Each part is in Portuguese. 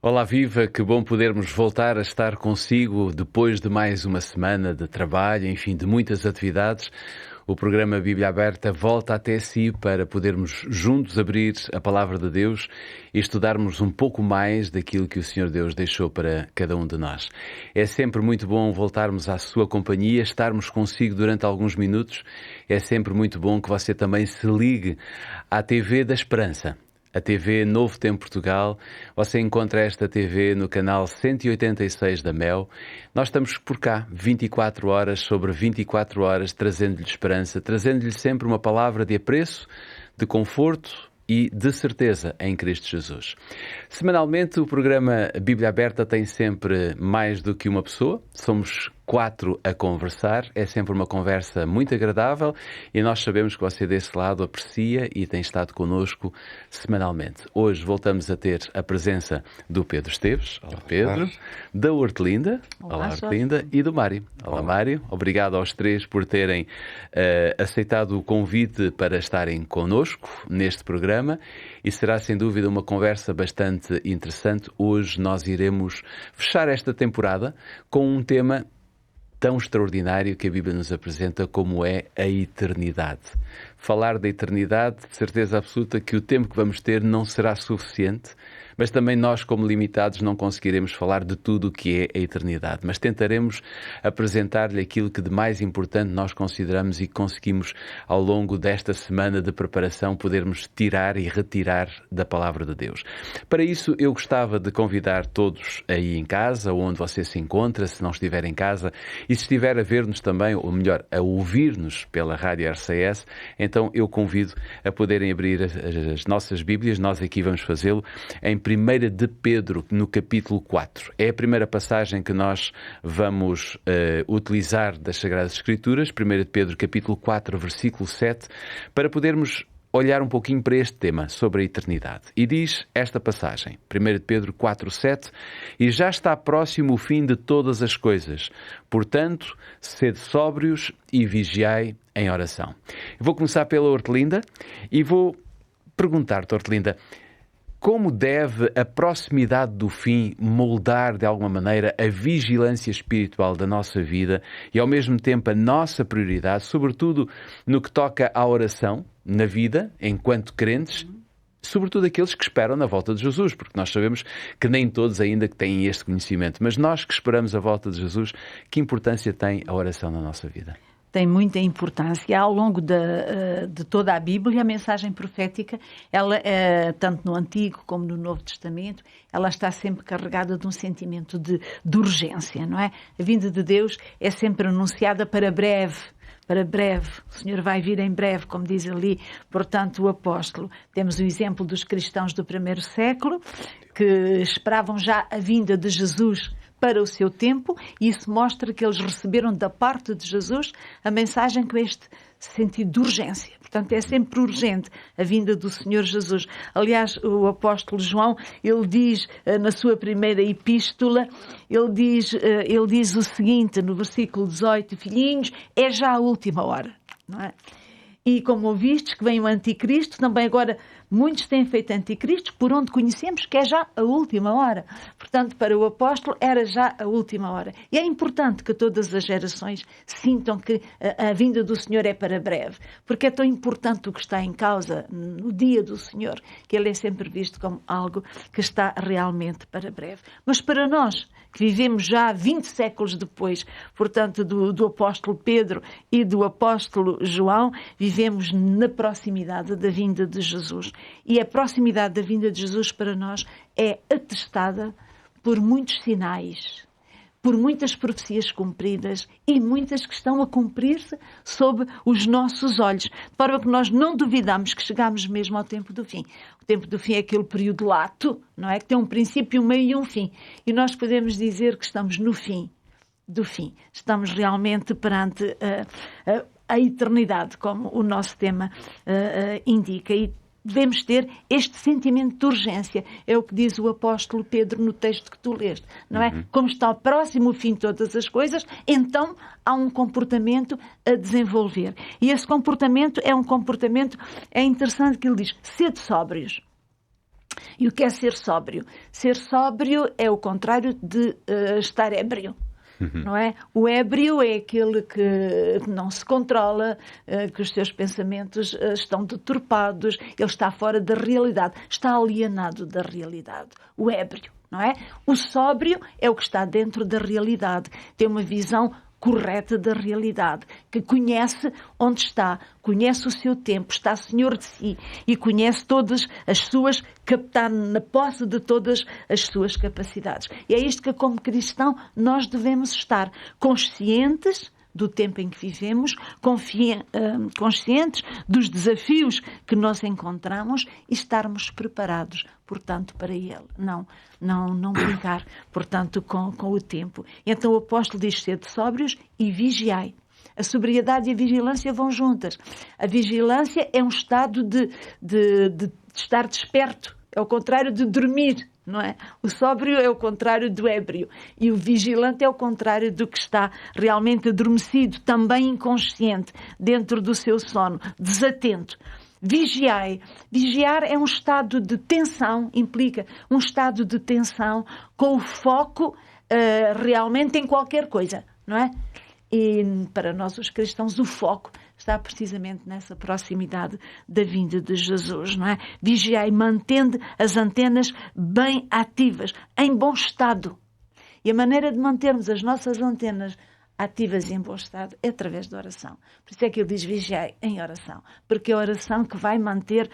Olá, viva! Que bom podermos voltar a estar consigo depois de mais uma semana de trabalho, enfim, de muitas atividades. O programa Bíblia Aberta volta até si para podermos juntos abrir a Palavra de Deus e estudarmos um pouco mais daquilo que o Senhor Deus deixou para cada um de nós. É sempre muito bom voltarmos à sua companhia, estarmos consigo durante alguns minutos. É sempre muito bom que você também se ligue à TV da Esperança. A TV Novo Tempo Portugal. Você encontra esta TV no canal 186 da Mel. Nós estamos por cá 24 horas sobre 24 horas, trazendo-lhe esperança, trazendo-lhe sempre uma palavra de apreço, de conforto e de certeza em Cristo Jesus. Semanalmente o programa Bíblia Aberta tem sempre mais do que uma pessoa. Somos 4 a conversar, é sempre uma conversa muito agradável e nós sabemos que você desse lado aprecia e tem estado connosco semanalmente. Hoje voltamos a ter a presença do Pedro Esteves, olá Pedro, da Hortelinda, olá Hortelinda, e do Mário. Olá Mário, obrigado aos três por terem aceitado o convite para estarem connosco neste programa e será sem dúvida uma conversa bastante interessante. Hoje nós iremos fechar esta temporada com um tema tão extraordinário que a Bíblia nos apresenta, como é a eternidade. Falar da eternidade, de certeza absoluta que o tempo que vamos ter não será suficiente, mas também nós, como limitados, não conseguiremos falar de tudo o que é a eternidade. Mas tentaremos apresentar-lhe aquilo que de mais importante nós consideramos e conseguimos, ao longo desta semana de preparação, podermos tirar e retirar da Palavra de Deus. Para isso, eu gostava de convidar todos aí em casa, onde você se encontra, se não estiver em casa, e se estiver a ver-nos também, ou melhor, a ouvir-nos pela Rádio RCS, então eu convido a poderem abrir as nossas Bíblias. Nós aqui vamos fazê-lo em 1 de Pedro, no capítulo 4. É a primeira passagem que nós vamos utilizar das Sagradas Escrituras, 1 de Pedro, capítulo 4, versículo 7, para podermos olhar um pouquinho para este tema, sobre a eternidade. E diz esta passagem, 1 de Pedro 4, 7, e já está próximo o fim de todas as coisas. Portanto, sede sóbrios e vigiai em oração. Eu vou começar pela Hortelinda e vou perguntar-te, Hortelinda, como deve a proximidade do fim moldar, de alguma maneira, a vigilância espiritual da nossa vida e, ao mesmo tempo, a nossa prioridade, sobretudo no que toca à oração, na vida, enquanto crentes, sobretudo aqueles que esperam na volta de Jesus, porque nós sabemos que nem todos ainda têm este conhecimento, mas nós que esperamos a volta de Jesus, que importância tem a oração na nossa vida? Tem muita importância. Ao longo de toda a Bíblia, a mensagem profética, ela, tanto no Antigo como no Novo Testamento, ela está sempre carregada de um sentimento de urgência, não é? A vinda de Deus é sempre anunciada para breve. Para breve, o Senhor vai vir em breve, como diz ali, portanto, o apóstolo. Temos o exemplo dos cristãos do primeiro século, que esperavam já a vinda de Jesus para o seu tempo, e isso mostra que eles receberam da parte de Jesus a mensagem com este sentido de urgência. Portanto, é sempre urgente a vinda do Senhor Jesus. Aliás, o apóstolo João, ele diz na sua primeira epístola, ele diz o seguinte, no versículo 18, filhinhos, é já a última hora, não é? E como ouvistes que vem o anticristo, também agora muitos têm feito anticristos, por onde conhecemos que é já a última hora. Portanto, para o apóstolo era já a última hora. E é importante que todas as gerações sintam que a vinda do Senhor é para breve, porque é tão importante o que está em causa no dia do Senhor, que ele é sempre visto como algo que está realmente para breve. Mas para nós, que vivemos já 20 séculos depois, portanto, do apóstolo Pedro e do apóstolo João, vivemos na proximidade da vinda de Jesus. E a proximidade da vinda de Jesus para nós é atestada por muitos sinais, por muitas profecias cumpridas e muitas que estão a cumprir-se sob os nossos olhos, de forma que nós não duvidamos que chegamos mesmo ao tempo do fim. O tempo do fim é aquele período lato, não é? Que tem um princípio, um meio e um fim. E nós podemos dizer que estamos no fim do fim. Estamos realmente perante a eternidade, como o nosso tema indica. E devemos ter este sentimento de urgência. É o que diz o apóstolo Pedro no texto que tu leste, não é? Como está próximo o fim de todas as coisas, então há um comportamento a desenvolver. E esse comportamento é um comportamento, é interessante que ele diz, sede sóbrios. E o que é ser sóbrio? Ser sóbrio é o contrário de estar ébrio. Não é? O ébrio é aquele que não se controla, que os seus pensamentos estão deturpados, ele está fora da realidade, está alienado da realidade. O ébrio, não é? O sóbrio é o que está dentro da realidade, tem uma visão correta da realidade, que conhece onde está, conhece o seu tempo, está senhor de si e conhece todas as suas, está na posse de todas as suas capacidades. E é isto que, como cristão, nós devemos estar conscientes do tempo em que vivemos, conscientes dos desafios que nós encontramos e estarmos preparados, portanto, para ele. Não brincar, portanto, com o tempo. Então o apóstolo diz: sede sóbrios e vigiai. A sobriedade e a vigilância vão juntas. A vigilância é um estado de estar desperto, é o contrário de dormir. Não é? O sóbrio é o contrário do ébrio e o vigilante é o contrário do que está realmente adormecido, também inconsciente, dentro do seu sono, desatento. Vigiai. Vigiar é um estado de tensão, implica um estado de tensão com o foco realmente em qualquer coisa, não é? E para nós os cristãos o foco está precisamente nessa proximidade da vinda de Jesus, não é? Vigiai, mantendo as antenas bem ativas, em bom estado. E a maneira de mantermos as nossas antenas ativas e em bom estado é através da oração. Por isso é que ele diz: vigiai em oração, porque é a oração que vai manter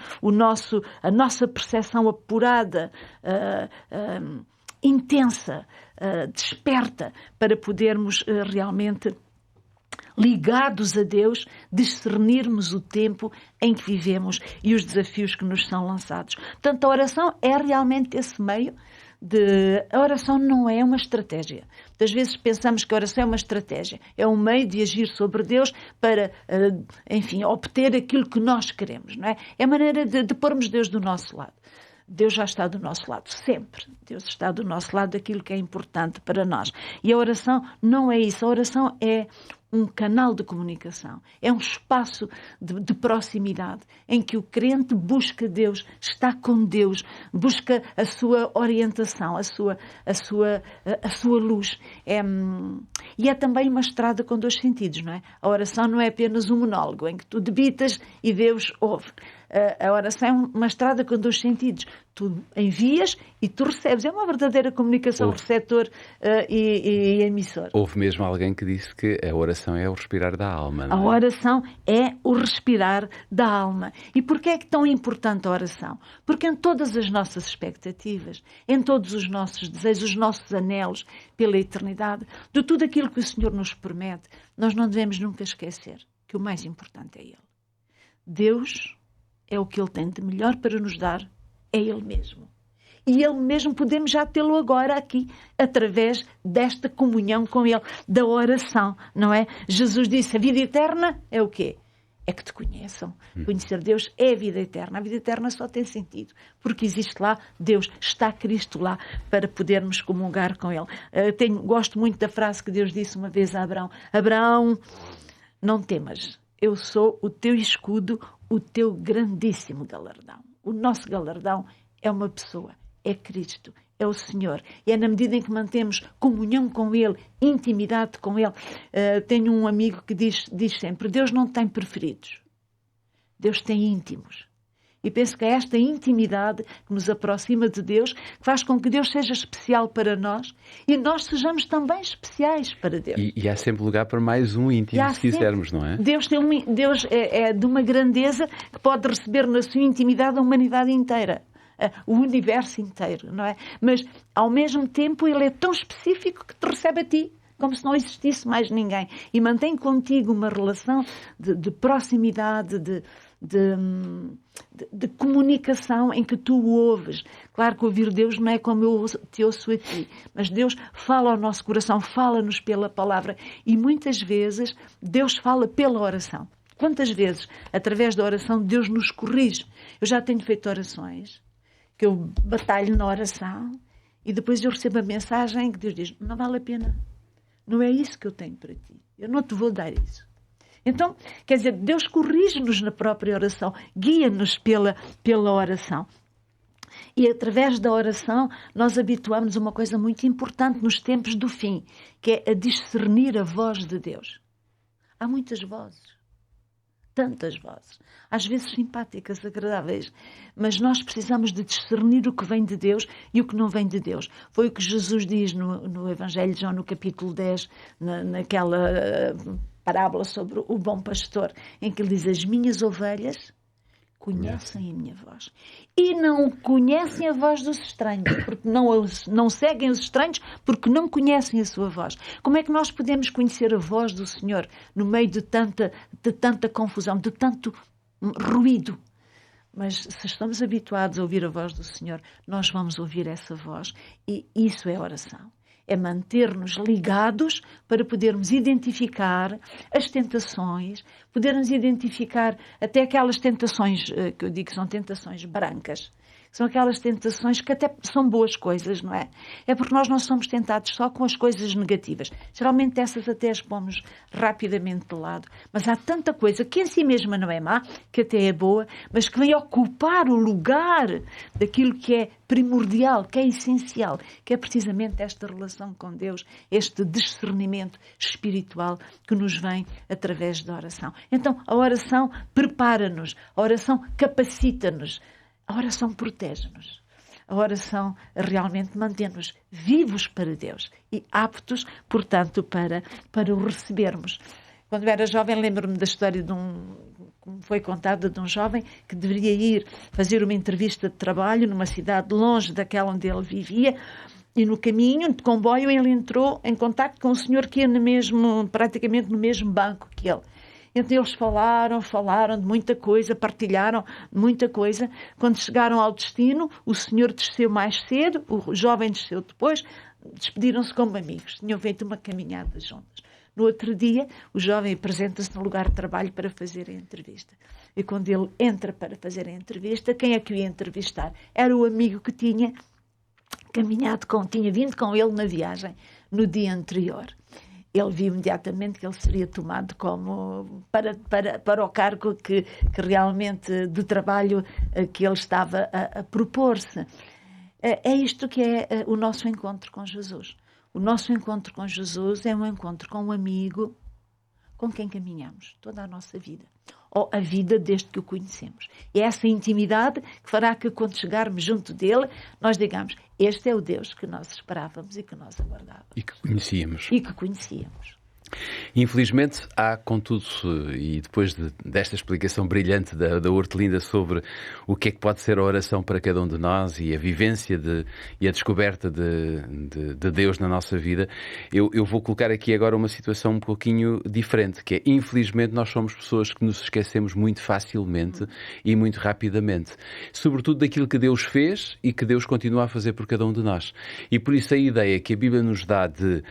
a nossa percepção apurada, intensa, desperta, para podermos realmente, ligados a Deus, discernirmos o tempo em que vivemos e os desafios que nos são lançados. Portanto, a oração é realmente esse meio a oração não é uma estratégia. Muitas vezes pensamos que a oração é uma estratégia. É um meio de agir sobre Deus para, enfim, obter aquilo que nós queremos, não é? É a maneira de pormos Deus do nosso lado. Deus já está do nosso lado, sempre. Deus está do nosso lado daquilo que é importante para nós. E a oração não é isso. A oração é um canal de comunicação. É um espaço de proximidade em que o crente busca Deus, está com Deus, busca a sua orientação, a sua luz. E é também uma estrada com dois sentidos, não é? A oração não é apenas um monólogo em que tu debitas e Deus ouve. A oração é uma estrada com dois sentidos. Tu envias e tu recebes. É uma verdadeira comunicação, receptor e emissor. Houve mesmo alguém que disse que a oração é o respirar da alma, não é? A oração é o respirar da alma. E porquê é que é tão importante a oração? Porque em todas as nossas expectativas, em todos os nossos desejos, os nossos anelos pela eternidade, de tudo aquilo que o Senhor nos promete, nós não devemos nunca esquecer que o mais importante é Ele. Deus é o que Ele tem de melhor para nos dar, é Ele mesmo. E Ele mesmo podemos já tê-lo agora aqui, através desta comunhão com Ele, da oração, não é? Jesus disse: a vida eterna é o quê? É que te conheçam. Conhecer Deus é a vida eterna. A vida eterna só tem sentido porque existe lá Deus, está Cristo lá para podermos comungar com Ele. Gosto muito da frase que Deus disse uma vez a Abraão: Abraão, não temas, eu sou o teu escudo, o teu grandíssimo galardão. O nosso galardão é uma pessoa, é Cristo, é o Senhor. E é na medida em que mantemos comunhão com Ele, intimidade com Ele. Tenho um amigo que diz sempre: Deus não tem preferidos, Deus tem íntimos. E penso que é esta intimidade que nos aproxima de Deus, que faz com que Deus seja especial para nós e nós sejamos também especiais para Deus. E há sempre lugar para mais um íntimo, se quisermos, não é? Deus é de uma grandeza que pode receber na sua intimidade a humanidade inteira, o universo inteiro, não é? Mas, ao mesmo tempo, Ele é tão específico que te recebe a ti, como se não existisse mais ninguém. E mantém contigo uma relação de proximidade, de comunicação em que tu o ouves. Claro que ouvir Deus não é como eu te ouço a ti, mas Deus fala ao nosso coração, fala-nos pela palavra. E muitas vezes Deus fala pela oração. Quantas vezes, através da oração, Deus nos corrige? Eu já tenho feito orações que eu batalho na oração e depois eu recebo a mensagem que Deus diz: não vale a pena. Não é isso que eu tenho para ti. Eu não te vou dar isso. Então, quer dizer, Deus corrige-nos na própria oração, guia-nos pela oração. E através da oração nós habituamos a uma coisa muito importante nos tempos do fim, que é a discernir a voz de Deus. Há muitas vozes, tantas vozes, às vezes simpáticas, agradáveis, mas nós precisamos de discernir o que vem de Deus e o que não vem de Deus. Foi o que Jesus diz no Evangelho de João, no capítulo 10, naquela parábola sobre o bom pastor, em que ele diz: as minhas ovelhas conhecem a minha voz e não conhecem a voz dos estranhos, porque não seguem os estranhos, porque não conhecem a sua voz. Como é que nós podemos conhecer a voz do Senhor no meio de tanta confusão, de tanto ruído? Mas se estamos habituados a ouvir a voz do Senhor, nós vamos ouvir essa voz, e isso é oração. É manter-nos ligados para podermos identificar as tentações, podermos identificar até aquelas tentações, que eu digo que são tentações brancas. São aquelas tentações que até são boas coisas, não é? É porque nós não somos tentados só com as coisas negativas. Geralmente essas até as pomos rapidamente de lado. Mas há tanta coisa que em si mesma não é má, que até é boa, mas que vem ocupar o lugar daquilo que é primordial, que é essencial, que é precisamente esta relação com Deus, este discernimento espiritual que nos vem através da oração. Então, a oração prepara-nos, a oração capacita-nos, a oração protege-nos. A oração realmente mantém-nos vivos para Deus e aptos, portanto, para o recebermos. Quando eu era jovem, lembro-me da história como foi contada, de um jovem que deveria ir fazer uma entrevista de trabalho numa cidade longe daquela onde ele vivia, e no caminho, de comboio, ele entrou em contacto com um senhor que ia praticamente no mesmo banco que ele. Então eles falaram de muita coisa, partilharam muita coisa. Quando chegaram ao destino, o senhor desceu mais cedo, o jovem desceu depois, despediram-se como amigos, tinham feito uma caminhada juntos. No outro dia, o jovem apresenta-se no lugar de trabalho para fazer a entrevista. E quando ele entra para fazer a entrevista, quem é que o ia entrevistar? Era o amigo que tinha vindo com ele na viagem no dia anterior. Ele viu imediatamente que ele seria tomado como para o cargo que realmente de trabalho que ele estava a propor-se. É isto que é o nosso encontro com Jesus. O nosso encontro com Jesus é um encontro com um amigo com quem caminhamos toda a nossa vida, ou a vida desde que o conhecemos. É essa intimidade que fará que, quando chegarmos junto dele, nós digamos: este é o Deus que nós esperávamos e que nós aguardávamos. E que conhecíamos. Infelizmente, há, contudo, e depois desta explicação brilhante da Hortelinda sobre o que é que pode ser a oração para cada um de nós e a vivência e a descoberta de Deus na nossa vida, eu vou colocar aqui agora uma situação um pouquinho diferente, que é: infelizmente nós somos pessoas que nos esquecemos muito facilmente e muito rapidamente, sobretudo daquilo que Deus fez e que Deus continua a fazer por cada um de nós. E por isso a ideia que a Bíblia nos dá de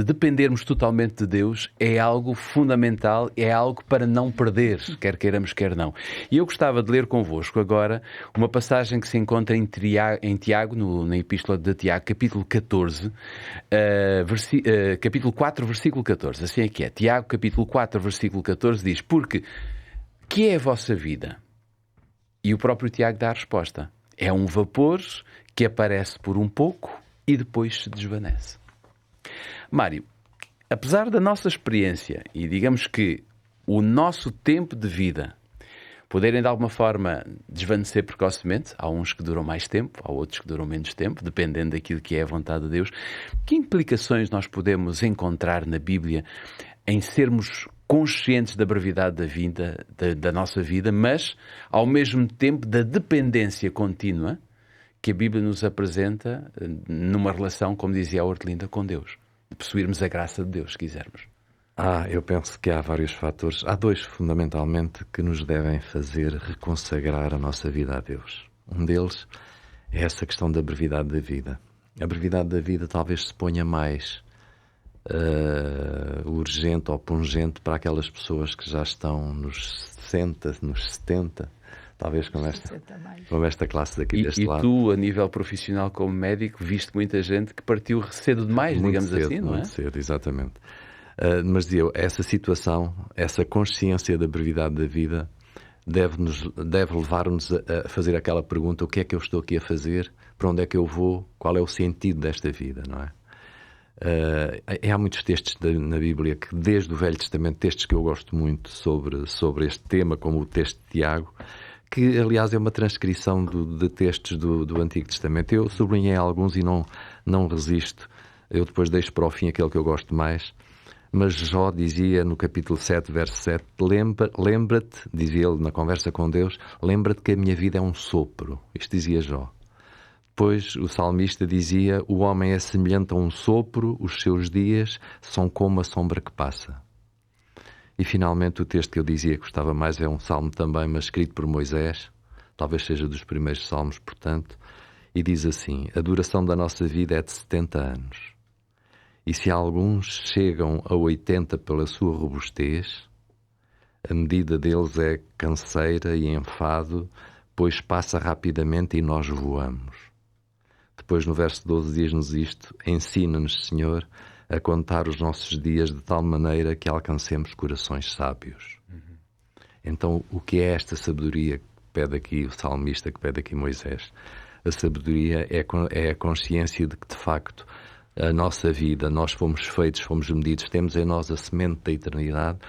dependermos totalmente de Deus é algo fundamental, é algo para não perder, quer queiramos, quer não. E eu gostava de ler convosco agora uma passagem que se encontra em Tiago, na Epístola de Tiago, capítulo 14, capítulo 4, versículo 14. Assim é que é. Tiago, capítulo 4, versículo 14 diz: porque que é a vossa vida? E o próprio Tiago dá a resposta: é um vapor que aparece por um pouco e depois se desvanece. Mário, apesar da nossa experiência e digamos que o nosso tempo de vida poderem de alguma forma desvanecer precocemente, há uns que duram mais tempo, há outros que duram menos tempo, dependendo daquilo que é a vontade de Deus, que implicações nós podemos encontrar na Bíblia em sermos conscientes da brevidade da vida, da nossa vida, mas ao mesmo tempo da dependência contínua que a Bíblia nos apresenta numa relação, como dizia a Hortelinda, com Deus, de possuirmos a graça de Deus, se quisermos? Eu penso que há vários fatores. Há dois, fundamentalmente, que nos devem fazer reconsagrar a nossa vida a Deus. Um deles é essa questão da brevidade da vida. A brevidade da vida talvez se ponha mais urgente ou pungente para aquelas pessoas que já estão nos 60, nos 70, talvez como esta classe daqui deste lado. E tu, a nível profissional como médico, viste muita gente que partiu cedo demais, muito digamos cedo, assim, não é? Muito cedo, exatamente. Mas essa situação, essa consciência da brevidade da vida, deve levar-nos a fazer aquela pergunta: o que é que eu estou aqui a fazer? Para onde é que eu vou? Qual é o sentido desta vida, não é? Há muitos textos na Bíblia que, desde o Velho Testamento, textos que eu gosto muito sobre este tema, como o texto de Tiago, que aliás é uma transcrição de textos do Antigo Testamento. Eu sublinhei alguns e não resisto. Eu depois deixo para o fim aquele que eu gosto mais. Mas Jó dizia no capítulo 7, verso 7, lembra-te, dizia ele na conversa com Deus, lembra-te que a minha vida é um sopro. Isto dizia Jó. Depois o salmista dizia: o homem é semelhante a um sopro, os seus dias são como a sombra que passa. E finalmente o texto que eu dizia que gostava mais é um salmo também, mas escrito por Moisés, talvez seja dos primeiros salmos, portanto, e diz assim: a duração da nossa vida é de 70 anos. E se alguns chegam a 80 pela sua robustez, a medida deles é canseira e enfado, pois passa rapidamente e nós voamos. Depois, no verso 12, diz-nos isto: ensina-nos, Senhor, a contar os nossos dias de tal maneira que alcancemos corações sábios. Então, o que é esta sabedoria que pede aqui o salmista, que pede aqui Moisés? A sabedoria é a consciência de que, de facto, a nossa vida, nós fomos feitos, fomos medidos, temos em nós a semente da eternidade,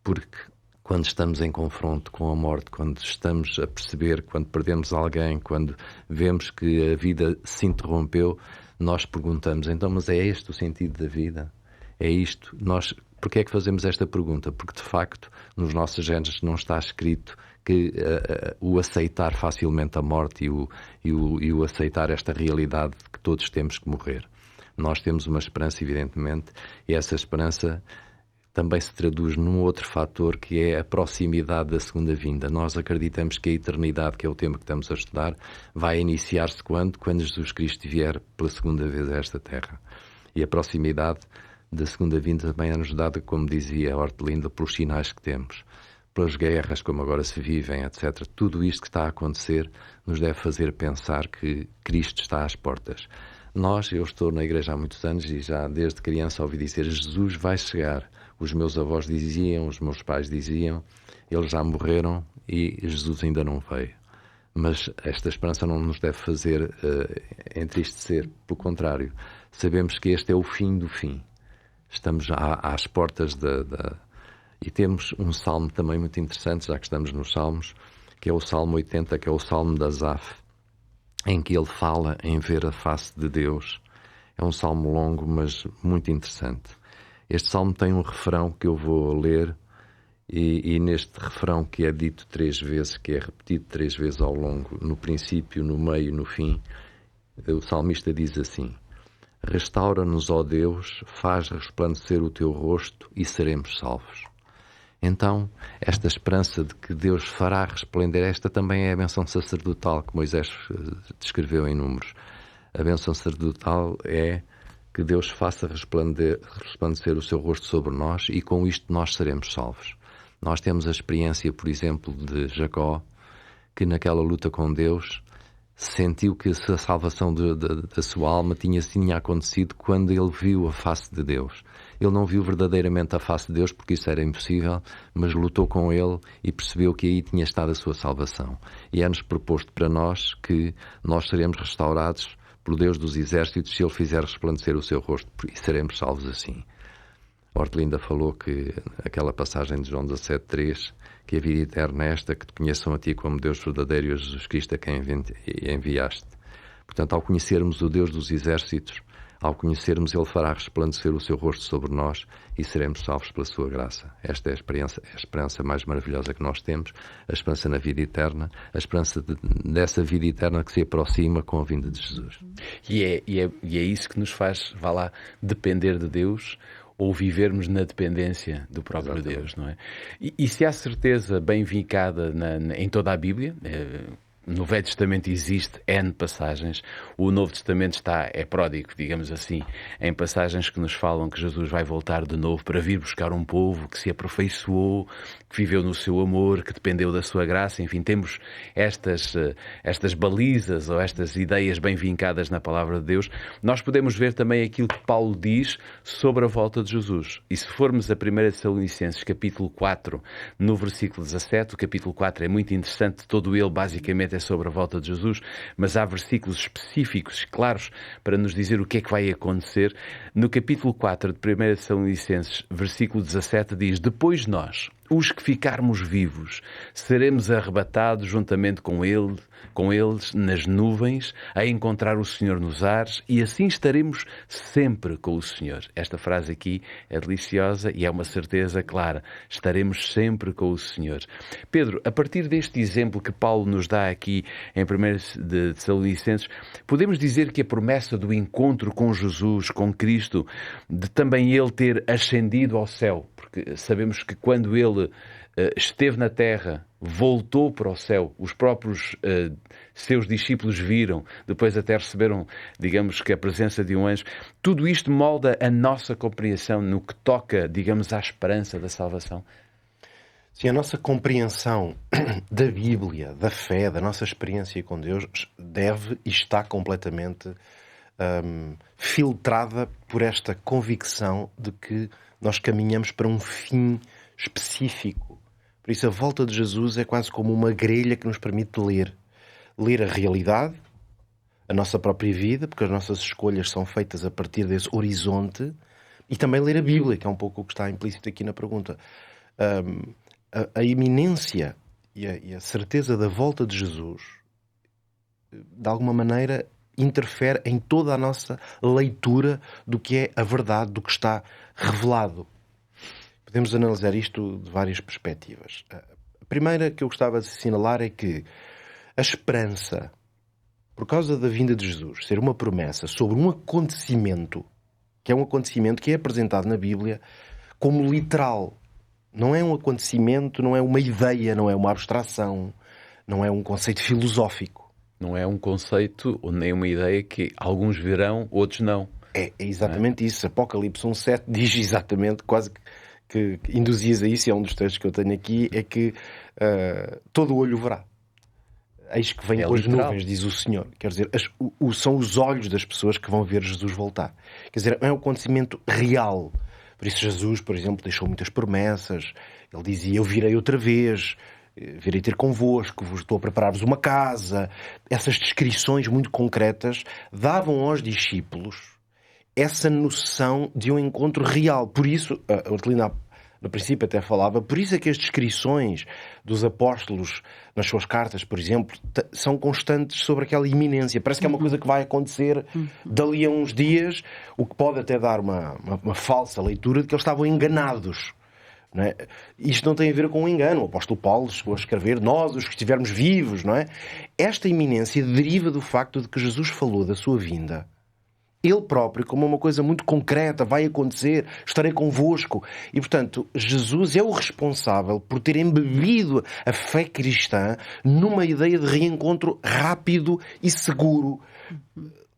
porque quando estamos em confronto com a morte, quando estamos a perceber, quando perdemos alguém, quando vemos que a vida se interrompeu, nós perguntamos: então, mas é este o sentido da vida? É isto? Porquê é que fazemos esta pergunta? Porque, de facto, nos nossos genes não está escrito que o aceitar facilmente a morte e o aceitar esta realidade de que todos temos que morrer. Nós temos uma esperança, evidentemente, e essa esperança também se traduz num outro fator, que é a proximidade da segunda vinda. Nós acreditamos que a eternidade, que é o tema que estamos a estudar, vai iniciar-se quando Jesus Cristo vier pela segunda vez a esta terra. E a proximidade da segunda vinda também é-nos dada, como dizia a Hortelinda, pelos sinais que temos, pelas guerras como agora se vivem, etc. Tudo isto que está a acontecer nos deve fazer pensar que Cristo está às portas. Eu estou na igreja há muitos anos e já desde criança ouvi dizer: Jesus vai chegar. Os meus avós diziam, os meus pais diziam, eles já morreram e Jesus ainda não veio. Mas esta esperança não nos deve fazer entristecer, pelo contrário. Sabemos que este é o fim do fim. Estamos às portas E temos um salmo também muito interessante, já que estamos nos salmos, que é o Salmo 80, que é o Salmo de Asaf, em que ele fala em ver a face de Deus. É um salmo longo, mas muito interessante. Este salmo tem um refrão que eu vou ler, e neste refrão, que é dito 3 vezes, que é repetido 3 vezes ao longo, no princípio, no meio e no fim, o salmista diz assim: restaura-nos, ó Deus, faz resplandecer o teu rosto e seremos salvos. Então, esta esperança de que Deus fará resplender, esta também é a bênção sacerdotal que Moisés descreveu em Números. A bênção sacerdotal é que Deus faça resplandecer o seu rosto sobre nós, e com isto nós seremos salvos. Nós temos a experiência, por exemplo, de Jacó, que naquela luta com Deus sentiu que a salvação da sua alma tinha acontecido quando ele viu a face de Deus. Ele não viu verdadeiramente a face de Deus, porque isso era impossível, mas lutou com ele e percebeu que aí tinha estado a sua salvação. E é-nos proposto para nós que nós seremos restaurados pelo Deus dos exércitos se ele fizer resplandecer o seu rosto, e seremos salvos assim. Hortelinda falou que aquela passagem de João 17:3, que a vida eterna é esta, que te conheçam a ti como Deus verdadeiro e a Jesus Cristo a quem enviaste. Portanto, ao conhecermos o Deus dos exércitos, ao conhecermos, ele fará resplandecer o seu rosto sobre nós e seremos salvos pela sua graça. Esta é a esperança mais maravilhosa que nós temos, a esperança na vida eterna, a esperança dessa vida eterna que se aproxima com a vinda de Jesus. E é isso que nos faz, depender de Deus, ou vivermos na dependência do próprio Deus, não é? E se há certeza bem vincada em toda a Bíblia, No Velho Testamento existe N passagens. O Novo Testamento é pródigo, digamos assim, em passagens que nos falam que Jesus vai voltar de novo para vir buscar um povo que se aperfeiçoou, que viveu no seu amor, que dependeu da sua graça. Enfim, temos estas balizas ou estas ideias bem vincadas na palavra de Deus. Nós podemos ver também aquilo que Paulo diz sobre a volta de Jesus. E se formos a 1 Tessalonicenses, capítulo 4, no versículo 17, o capítulo 4 é muito interessante, todo ele basicamente é sobre a volta de Jesus, mas há versículos específicos, claros, para nos dizer o que é que vai acontecer. No capítulo 4 de 1 Tessalonicenses, versículo 17, diz: depois nós, os que ficarmos vivos, seremos arrebatados juntamente com eles nas nuvens, a encontrar o Senhor nos ares, e assim estaremos sempre com o Senhor. Esta frase aqui é deliciosa e é uma certeza clara. Estaremos sempre com o Senhor. Pedro, a partir deste exemplo que Paulo nos dá aqui em 1 de Tessalonicenses, podemos dizer que a promessa do encontro com Jesus, com Cristo, de também ele ter ascendido ao céu, porque sabemos que quando ele esteve na terra, voltou para o céu, os próprios seus discípulos viram, depois até receberam, digamos que a presença de um anjo. Tudo isto molda a nossa compreensão no que toca, digamos, à esperança da salvação. Sim, a nossa compreensão da Bíblia, da fé, da nossa experiência com Deus deve e está completamente filtrada por esta convicção de que nós caminhamos para um fim específico. Por isso, a volta de Jesus é quase como uma grelha que nos permite ler a realidade, a nossa própria vida, porque as nossas escolhas são feitas a partir desse horizonte, e também ler a Bíblia, que é um pouco o que está implícito aqui na pergunta. A iminência e a certeza da volta de Jesus, de alguma maneira, interfere em toda a nossa leitura do que é a verdade, do que está revelado. Podemos analisar isto de várias perspectivas. A primeira que eu gostava de assinalar é que a esperança, por causa da vinda de Jesus, ser uma promessa sobre um acontecimento, que é um acontecimento que é apresentado na Bíblia como literal. Não é um acontecimento, não é uma ideia, não é uma abstração, não é um conceito filosófico. Não é um conceito ou nem uma ideia que alguns verão, outros não. É exatamente isso. Apocalipse 1:7 diz exatamente, quase que induzias a isso, e é um dos textos que eu tenho aqui, é que todo o olho verá. Eis que vem com as nuvens, diz o Senhor. Quer dizer, são os olhos das pessoas que vão ver Jesus voltar. Quer dizer, é um acontecimento real. Por isso Jesus, por exemplo, deixou muitas promessas. Ele dizia: eu virei outra vez, virei ter convosco, vos estou a preparar-vos uma casa. Essas descrições muito concretas davam aos discípulos essa noção de um encontro real. Por isso, a Hortelina no princípio até falava, por isso é que as descrições dos apóstolos nas suas cartas, por exemplo, são constantes sobre aquela iminência. Parece que é uma coisa que vai acontecer dali a uns dias, o que pode até dar uma falsa leitura de que eles estavam enganados. Não é? Isto não tem a ver com um engano. O apóstolo Paulo chegou a escrever: nós, os que estivermos vivos, não é? Esta iminência deriva do facto de que Jesus falou da sua vinda, ele próprio, como uma coisa muito concreta: vai acontecer, estarei convosco. E, portanto, Jesus é o responsável por ter embebido a fé cristã numa ideia de reencontro rápido e seguro.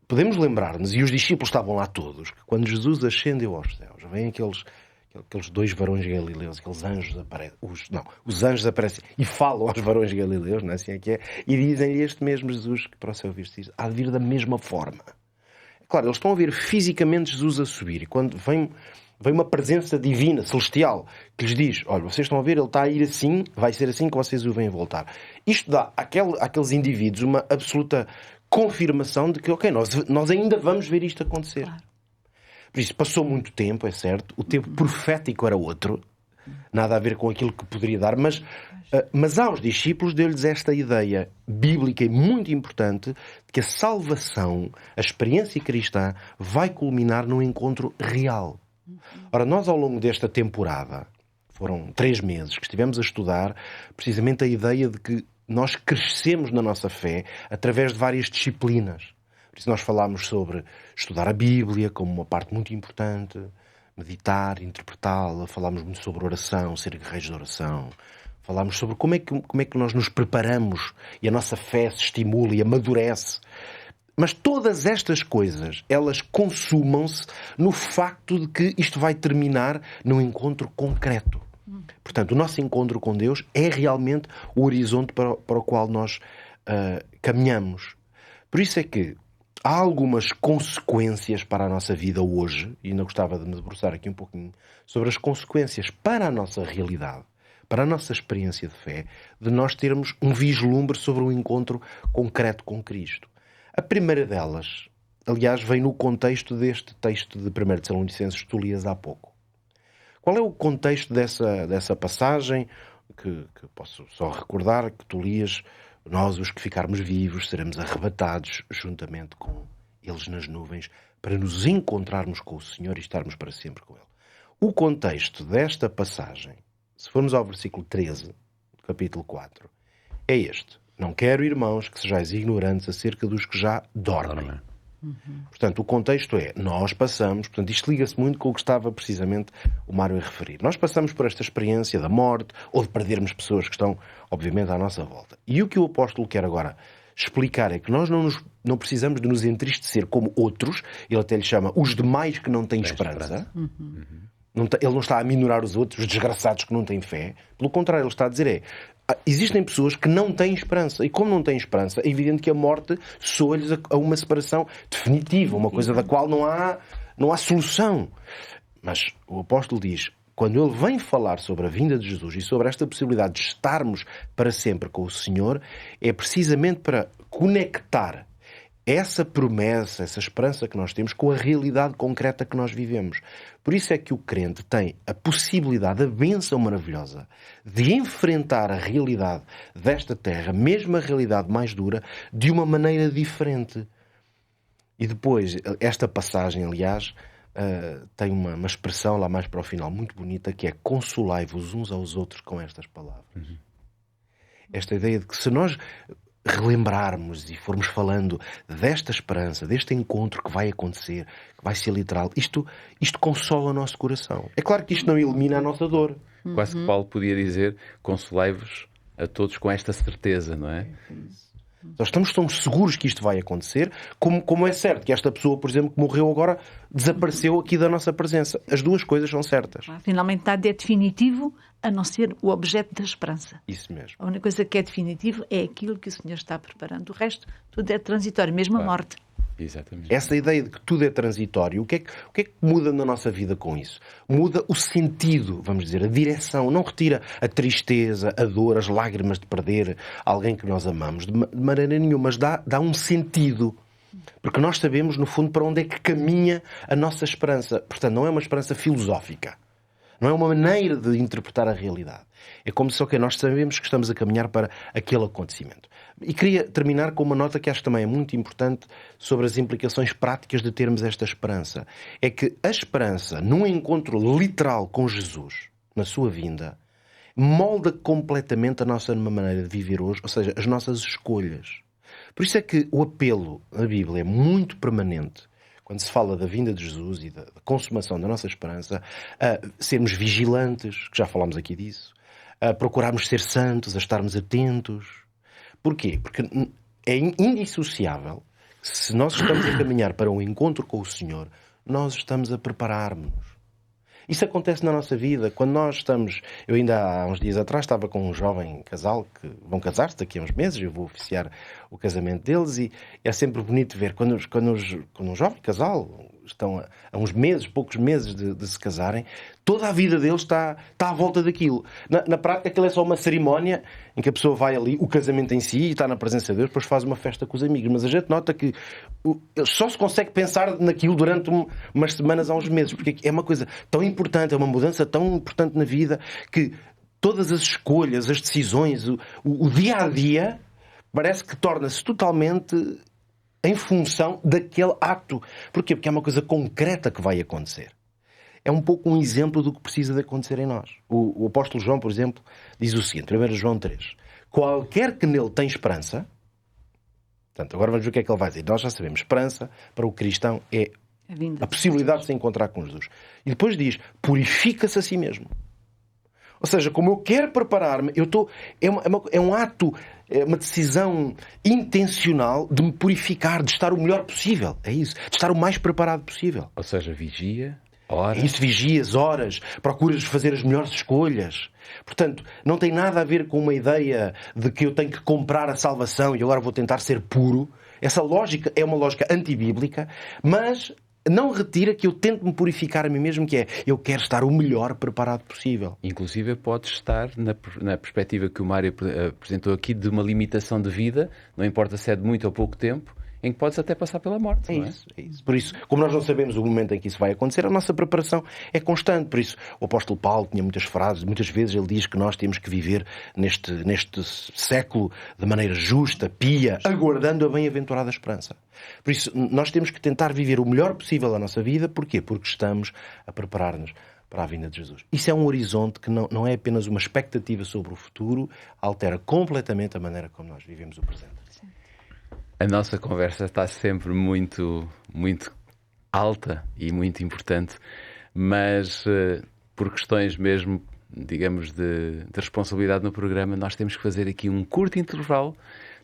Podemos lembrar-nos, e os discípulos estavam lá todos, que quando Jesus ascendeu aos céus, vêm aqueles dois varões galileus, aqueles anjos aparecem, os anjos aparecem e falam aos varões galileus, não é assim é que é, e dizem-lhe: este mesmo Jesus que para o céu viste, há de vir da mesma forma. Claro, eles estão a ver fisicamente Jesus a subir, e quando vem uma presença divina, celestial, que lhes diz: olha, vocês estão a ver, ele está a ir assim, vai ser assim que vocês o veem voltar. Isto dá àqueles indivíduos uma absoluta confirmação de que, ok, nós ainda vamos ver isto acontecer. Claro. Por isso, passou muito tempo, é certo, o tempo profético era outro, nada a ver com aquilo que poderia dar, mas aos discípulos deu-lhes esta ideia bíblica e muito importante de que a salvação, a experiência cristã, vai culminar num encontro real. Ora, nós ao longo desta temporada, foram 3 meses que estivemos a estudar precisamente a ideia de que nós crescemos na nossa fé através de várias disciplinas. Por isso nós falámos sobre estudar a Bíblia como uma parte muito importante, meditar, interpretá-la, falámos muito sobre oração, ser guerreiros de oração, Falámos sobre como é que nós nos preparamos e a nossa fé se estimula e amadurece. Mas todas estas coisas, elas consumam-se no facto de que isto vai terminar num encontro concreto. Portanto, o nosso encontro com Deus é realmente o horizonte para o qual nós caminhamos. Por isso é que há algumas consequências para a nossa vida hoje, e ainda gostava de me debruçar aqui um pouquinho sobre as consequências para a nossa realidade, para a nossa experiência de fé, de nós termos um vislumbre sobre um encontro concreto com Cristo. A primeira delas, aliás, vem no contexto deste texto de 1 Tessalonicenses que tu lias há pouco. Qual é o contexto dessa passagem? Que posso só recordar que tu lias: nós, os que ficarmos vivos, seremos arrebatados juntamente com eles nas nuvens para nos encontrarmos com o Senhor e estarmos para sempre com Ele. O contexto desta passagem, se formos ao versículo 13, do capítulo 4, é este: não quero, irmãos, que sejais ignorantes acerca dos que já dormem. Portanto, o contexto é, nós passamos, portanto, isto liga-se muito com o que estava precisamente o Mário a referir. Nós passamos por esta experiência da morte ou de perdermos pessoas que estão, obviamente, à nossa volta. E o que o apóstolo quer agora explicar é que nós não precisamos de nos entristecer como outros. Ele até lhe chama os demais que não têm esperança. Ele não está a minorar os outros, os desgraçados que não têm fé. Pelo contrário, ele está a dizer existem pessoas que não têm esperança. E como não têm esperança, é evidente que a morte soa-lhes a uma separação definitiva, uma coisa da qual não há solução. Mas o apóstolo diz, quando ele vem falar sobre a vinda de Jesus e sobre esta possibilidade de estarmos para sempre com o Senhor, é precisamente para conectar essa promessa, essa esperança que nós temos com a realidade concreta que nós vivemos. Por isso é que o crente tem a possibilidade, a bênção maravilhosa, de enfrentar a realidade desta terra, mesmo a realidade mais dura, de uma maneira diferente. E depois, esta passagem, aliás, tem uma expressão lá mais para o final muito bonita, que é: consolai-vos uns aos outros com estas palavras. Esta ideia de que se nós relembrarmos e formos falando desta esperança, deste encontro que vai acontecer, que vai ser literal, isto consola o nosso coração. É claro que isto não elimina a nossa dor. Quase que Paulo podia dizer: consolai-vos a todos com esta certeza, não é? Nós estamos tão seguros que isto vai acontecer, como é certo que esta pessoa, por exemplo, que morreu agora, desapareceu aqui da nossa presença. As duas coisas são certas. Finalmente nada é definitivo, a não ser o objeto da esperança. Isso mesmo. A única coisa que é definitivo é aquilo que o Senhor está preparando. O resto, tudo é transitório, mesmo a morte. Exatamente. Essa ideia de que tudo é transitório, o que é que muda na nossa vida com isso? Muda o sentido, vamos dizer, a direção. Não retira a tristeza, a dor, as lágrimas de perder alguém que nós amamos, de maneira nenhuma, mas dá um sentido. Porque nós sabemos, no fundo, para onde é que caminha a nossa esperança. Portanto, não é uma esperança filosófica. Não é uma maneira de interpretar a realidade. É como se nós sabemos que estamos a caminhar para aquele acontecimento. E queria terminar com uma nota que acho também é muito importante sobre as implicações práticas de termos esta esperança. É que a esperança, num encontro literal com Jesus, na sua vinda, molda completamente a nossa maneira de viver hoje, ou seja, as nossas escolhas. Por isso é que o apelo na Bíblia é muito permanente, quando se fala da vinda de Jesus e da consumação da nossa esperança, a sermos vigilantes, que já falámos aqui disso, a procurarmos ser santos, a estarmos atentos. Porquê? Porque é indissociável. Se nós estamos a caminhar para um encontro com o Senhor, nós estamos a preparar-nos. Isso acontece na nossa vida. Quando nós estamos... Eu ainda há uns dias atrás estava com um jovem casal que vão casar-se daqui a uns meses. Eu vou oficiar o casamento deles e é sempre bonito ver quando um jovem casal estão a uns meses, poucos meses de se casarem, toda a vida deles está à volta daquilo. Na prática, aquilo é só uma cerimónia em que a pessoa vai ali, o casamento em si, e está na presença de Deus, depois faz uma festa com os amigos. Mas a gente nota que só se consegue pensar naquilo durante umas semanas a uns meses, porque é uma coisa tão importante, é uma mudança tão importante na vida, que todas as escolhas, as decisões, o dia-a-dia, parece que torna-se totalmente em função daquele ato. Porquê? Porque é uma coisa concreta que vai acontecer. É um pouco um exemplo do que precisa de acontecer em nós. O apóstolo João, por exemplo, diz o seguinte, 1 João 3. Qualquer que nele tem esperança... Portanto, agora vamos ver o que é que ele vai dizer. Nós já sabemos, esperança para o cristão é a possibilidade de se encontrar com Jesus. E depois diz, purifica-se a si mesmo. Ou seja, como eu quero preparar-me, é um ato, é uma decisão intencional de me purificar, de estar o melhor possível. É isso. De estar o mais preparado possível. Ou seja, vigia, horas. Isso, vigias, horas, procuras fazer as melhores escolhas. Portanto, não tem nada a ver com uma ideia de que eu tenho que comprar a salvação e agora vou tentar ser puro. Essa lógica é uma lógica antibíblica, mas não retira que eu tento me purificar a mim mesmo, que é, eu quero estar o melhor preparado possível. Inclusive pode estar na perspectiva que o Mário apresentou aqui de uma limitação de vida, não importa se é de muito ou pouco tempo, em que podes até passar pela morte. É isso. Por isso, como nós não sabemos o momento em que isso vai acontecer, a nossa preparação é constante. Por isso, o apóstolo Paulo tinha muitas frases, muitas vezes ele diz que nós temos que viver neste século de maneira justa, pia, aguardando a bem-aventurada esperança. Por isso, nós temos que tentar viver o melhor possível a nossa vida. Porquê? Porque estamos a preparar-nos para a vinda de Jesus. Isso é um horizonte que não é apenas uma expectativa sobre o futuro, altera completamente a maneira como nós vivemos o presente. A nossa conversa está sempre muito, muito alta e muito importante, mas por questões mesmo, digamos, de responsabilidade no programa, nós temos que fazer aqui um curto intervalo.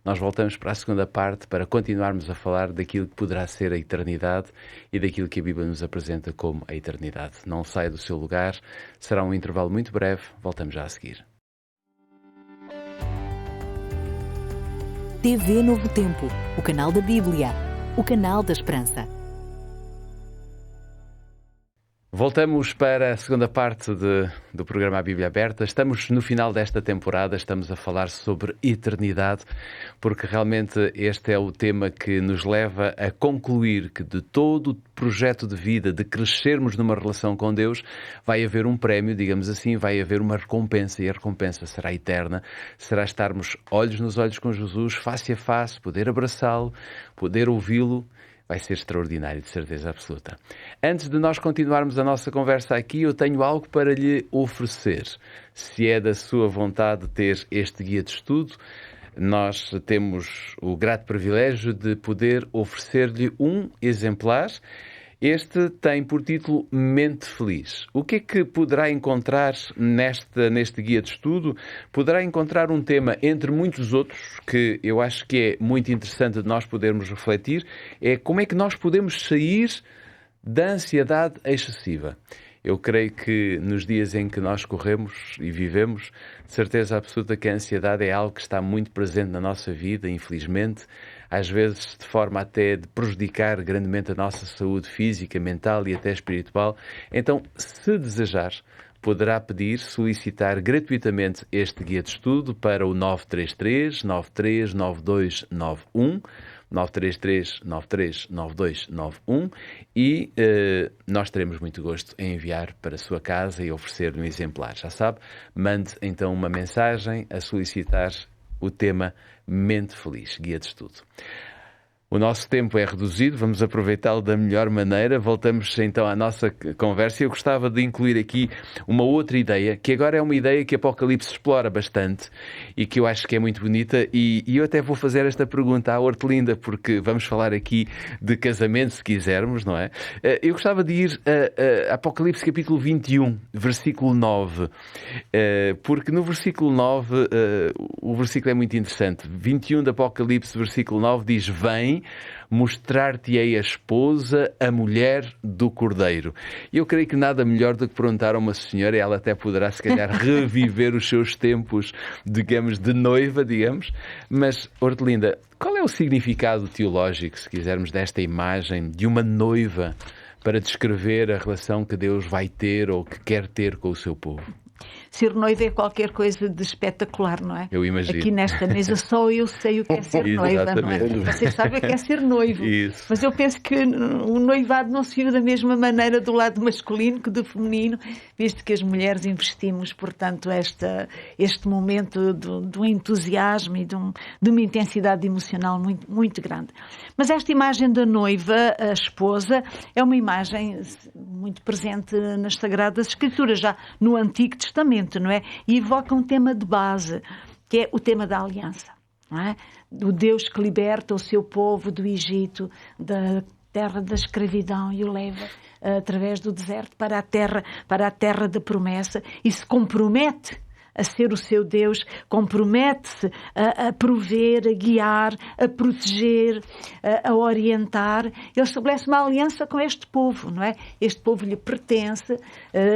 Nós voltamos para a segunda parte para continuarmos a falar daquilo que poderá ser a eternidade e daquilo que a Bíblia nos apresenta como a eternidade. Não saia do seu lugar, será um intervalo muito breve, voltamos já a seguir. TV Novo Tempo, o canal da Bíblia, o canal da Esperança. Voltamos para a segunda parte do programa A Bíblia Aberta. Estamos no final desta temporada, estamos a falar sobre eternidade, porque realmente este é o tema que nos leva a concluir que de todo o projeto de vida, de crescermos numa relação com Deus, vai haver um prémio, digamos assim, vai haver uma recompensa, e a recompensa será eterna, será estarmos olhos nos olhos com Jesus, face a face, poder abraçá-lo, poder ouvi-lo. Vai ser extraordinário, de certeza absoluta. Antes de nós continuarmos a nossa conversa aqui, eu tenho algo para lhe oferecer. Se é da sua vontade ter este guia de estudo, nós temos o grato privilégio de poder oferecer-lhe um exemplar. Este tem por título Mente Feliz. O que é que poderá encontrar neste guia de estudo? Poderá encontrar um tema, entre muitos outros, que eu acho que é muito interessante de nós podermos refletir, é como é que nós podemos sair da ansiedade excessiva. Eu creio que nos dias em que nós corremos e vivemos, de certeza absoluta que a ansiedade é algo que está muito presente na nossa vida, infelizmente, às vezes de forma até de prejudicar grandemente a nossa saúde física, mental e até espiritual. Então, se desejar, poderá solicitar gratuitamente este guia de estudo para o 933 939291, 933 939291 e nós teremos muito gosto em enviar para a sua casa e oferecer-lhe um exemplar. Já sabe, mande então uma mensagem a solicitar o tema Mente Feliz, guia de estudo. O nosso tempo é reduzido, vamos aproveitá-lo da melhor maneira. Voltamos então à nossa conversa. Eu gostava de incluir aqui uma outra ideia, que agora é uma ideia que Apocalipse explora bastante e que eu acho que é muito bonita. E eu até vou fazer esta pergunta à Hortelinda, porque vamos falar aqui de casamento, se quisermos, não é? Eu gostava de ir a Apocalipse capítulo 21, versículo 9, porque no versículo 9, o versículo é muito interessante. 21 de Apocalipse, versículo 9, diz: Vem, mostrar-te-ei a esposa, a mulher do Cordeiro. Eu creio que nada melhor do que perguntar a uma senhora, e ela até poderá, se calhar, reviver os seus tempos, digamos, de noiva, digamos. Mas, Hortelinda, qual é o significado teológico, se quisermos, desta imagem de uma noiva para descrever a relação que Deus vai ter ou que quer ter com o seu povo? Ser noiva é qualquer coisa de espetacular, não é? Eu imagino. Aqui nesta mesa só eu sei o que é ser noiva, não é? Vocês sabem o que é ser noivo. Isso. Mas eu penso que o noivado não se vive da mesma maneira do lado masculino que do feminino, visto que as mulheres investimos, portanto, este momento do entusiasmo e de uma intensidade emocional muito, muito grande. Mas esta imagem da noiva, a esposa, é uma imagem muito presente nas Sagradas Escrituras, já no Antigo Testamento, não é? E evoca um tema de base, que é o tema da aliança, não é? Do Deus que liberta o seu povo do Egito, da terra da escravidão e o leva através do deserto para a terra da promessa e se compromete a ser o seu Deus, compromete-se a prover, a guiar, a proteger, a orientar. Ele estabelece uma aliança com este povo, não é? Este povo lhe pertence,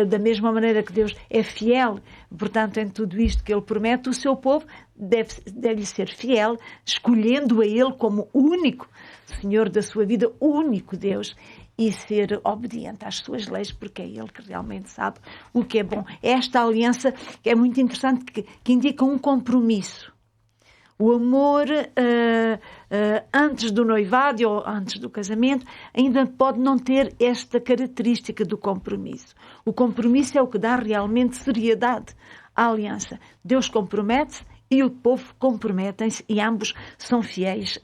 da mesma maneira que Deus é fiel. Portanto, em tudo isto que ele promete, o seu povo deve ser fiel, escolhendo a ele como único Senhor da sua vida, único Deus, e ser obediente às suas leis, porque é Ele que realmente sabe o que é bom. Esta aliança que é muito interessante, que indica um compromisso. O amor antes do noivado ou antes do casamento ainda pode não ter esta característica do compromisso. O compromisso é o que dá realmente seriedade à aliança. Deus compromete-se e o povo comprometem-se e ambos são fiéis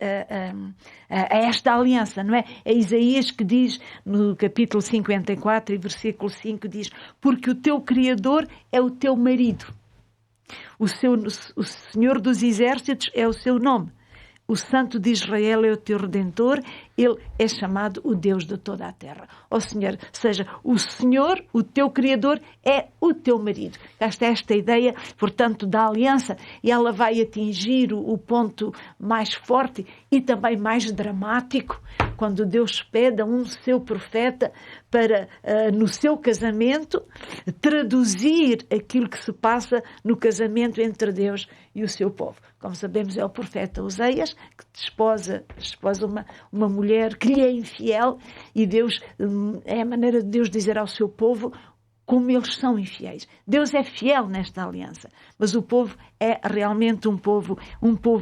a esta aliança, não é? É Isaías que diz no capítulo 54 e versículo 5, diz: porque o teu Criador é o teu marido, o Senhor dos Exércitos é o seu nome, o Santo de Israel é o teu Redentor, Ele é chamado o Deus de toda a terra. Ó Senhor, seja, o Senhor, o teu Criador, é o teu marido. Esta é esta ideia, portanto, da aliança, e ela vai atingir o ponto mais forte e também mais dramático, quando Deus pede a um seu profeta para, no seu casamento, traduzir aquilo que se passa no casamento entre Deus e o seu povo. Como sabemos, é o profeta Oseias que desposa uma mulher que lhe é infiel, e Deus, é a maneira de Deus dizer ao seu povo como eles são infiéis. Deus é fiel nesta aliança, mas o povo é realmente um povo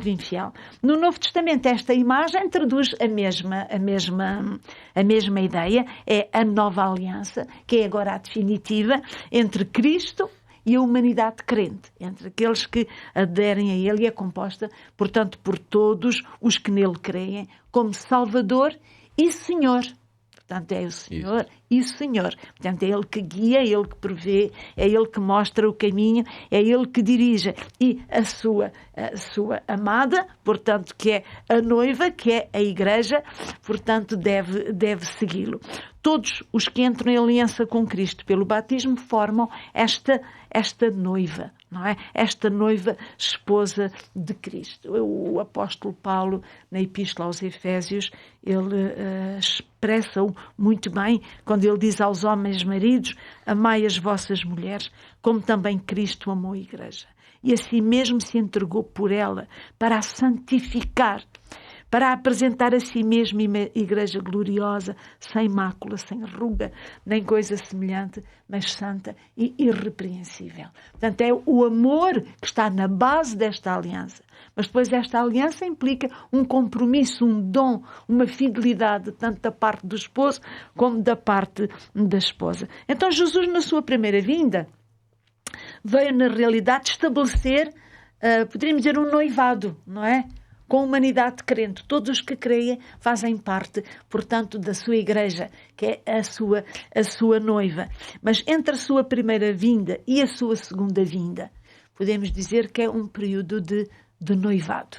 infiel. No Novo Testamento, esta imagem traduz a mesma ideia, é a nova aliança, que é agora a definitiva, entre Cristo e a humanidade crente, entre aqueles que aderem a Ele, e é composta, portanto, por todos os que nele creem, como Salvador e Senhor. Portanto, é o Senhor e o Senhor. Portanto, é Ele que guia, é Ele que provê, é Ele que mostra o caminho, é Ele que dirige. E a sua amada, portanto, que é a noiva, que é a Igreja, portanto, deve segui-lo. Todos os que entram em aliança com Cristo pelo batismo formam esta noiva, não é? Esta noiva esposa de Cristo. O apóstolo Paulo, na Epístola aos Efésios, ele expressa-o muito bem quando ele diz aos homens maridos: amai as vossas mulheres, como também Cristo amou a Igreja. E assim mesmo se entregou por ela para a santificar, para apresentar a si mesmo uma igreja gloriosa, sem mácula, sem ruga, nem coisa semelhante, mas santa e irrepreensível. Portanto, é o amor que está na base desta aliança. Mas depois esta aliança implica um compromisso, um dom, uma fidelidade, tanto da parte do esposo como da parte da esposa. Então Jesus, na sua primeira vinda, veio na realidade estabelecer, poderíamos dizer, um noivado, não é? Com a humanidade crente. Todos os que creem fazem parte, portanto, da sua igreja, que é a sua noiva. Mas entre a sua primeira vinda e a sua segunda vinda, podemos dizer que é um período de noivado.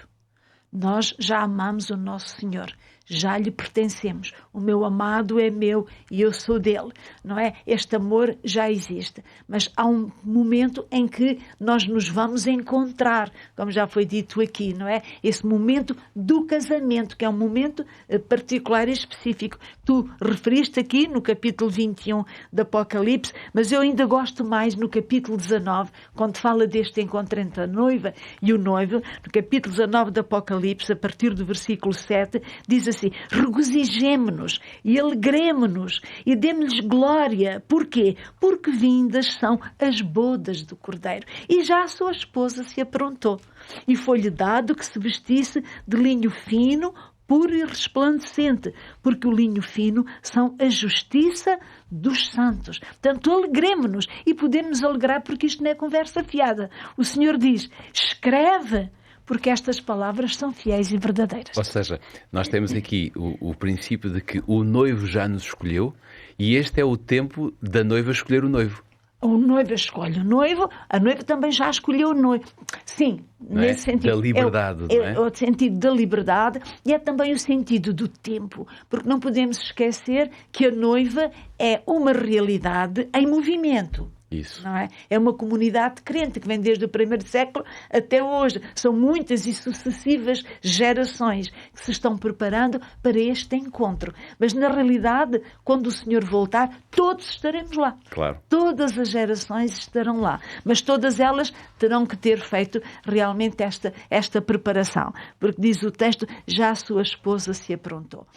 Nós já amamos o nosso Senhor, já lhe pertencemos. O meu amado é meu e eu sou dele, não é? Este amor já existe, mas há um momento em que nós nos vamos encontrar, como já foi dito aqui, não é? Esse momento do casamento, que é um momento particular e específico. Tu referiste aqui no capítulo 21 do Apocalipse, mas eu ainda gosto mais no capítulo 19, quando fala deste encontro entre a noiva e o noivo. No capítulo 19 do Apocalipse, a partir do versículo 7, diz assim: regozijemo-nos e alegremo-nos e demos-lhes glória. Porquê? Porque vindas são as bodas do Cordeiro, e já a sua esposa se aprontou, e foi-lhe dado que se vestisse de linho fino, puro e resplandecente, porque o linho fino são a justiça dos santos. Portanto, alegremo-nos, e podemos alegrar, porque isto não é conversa fiada. O Senhor diz: escreve, porque estas palavras são fiéis e verdadeiras. Ou seja, nós temos aqui o princípio de que o noivo já nos escolheu, e este é o tempo da noiva escolher o noivo. O noivo escolhe o noivo, a noiva também já escolheu o noivo. Sim, nesse sentido. Da liberdade, não é? É o sentido da liberdade e é também o sentido do tempo, porque não podemos esquecer que a noiva é uma realidade em movimento. Isso. Não é? É uma comunidade crente que vem desde o primeiro século até hoje. São muitas e sucessivas gerações que se estão preparando para este encontro. Mas, na realidade, quando o Senhor voltar, todos estaremos lá. Claro. Todas as gerações estarão lá. Mas todas elas terão que ter feito realmente esta preparação. Porque, diz o texto, já a sua esposa se aprontou.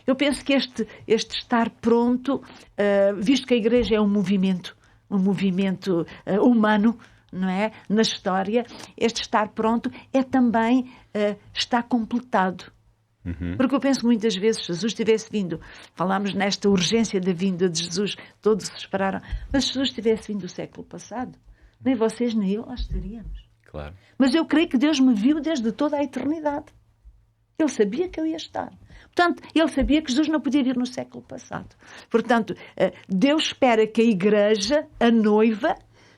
Eu penso que este estar pronto, visto que a igreja é um movimento humano, não é? Na história, este estar pronto é também estar completado. Porque eu penso muitas vezes, se Jesus tivesse vindo, falámos nesta urgência da vinda de Jesus, todos esperaram, mas se Jesus tivesse vindo do século passado, nem vocês nem eu lá estaríamos. Claro. Mas eu creio que Deus me viu desde toda a eternidade. Ele sabia que eu ia estar. Portanto, ele sabia que Jesus não podia vir no século passado. Portanto, Deus espera que a igreja, a noiva,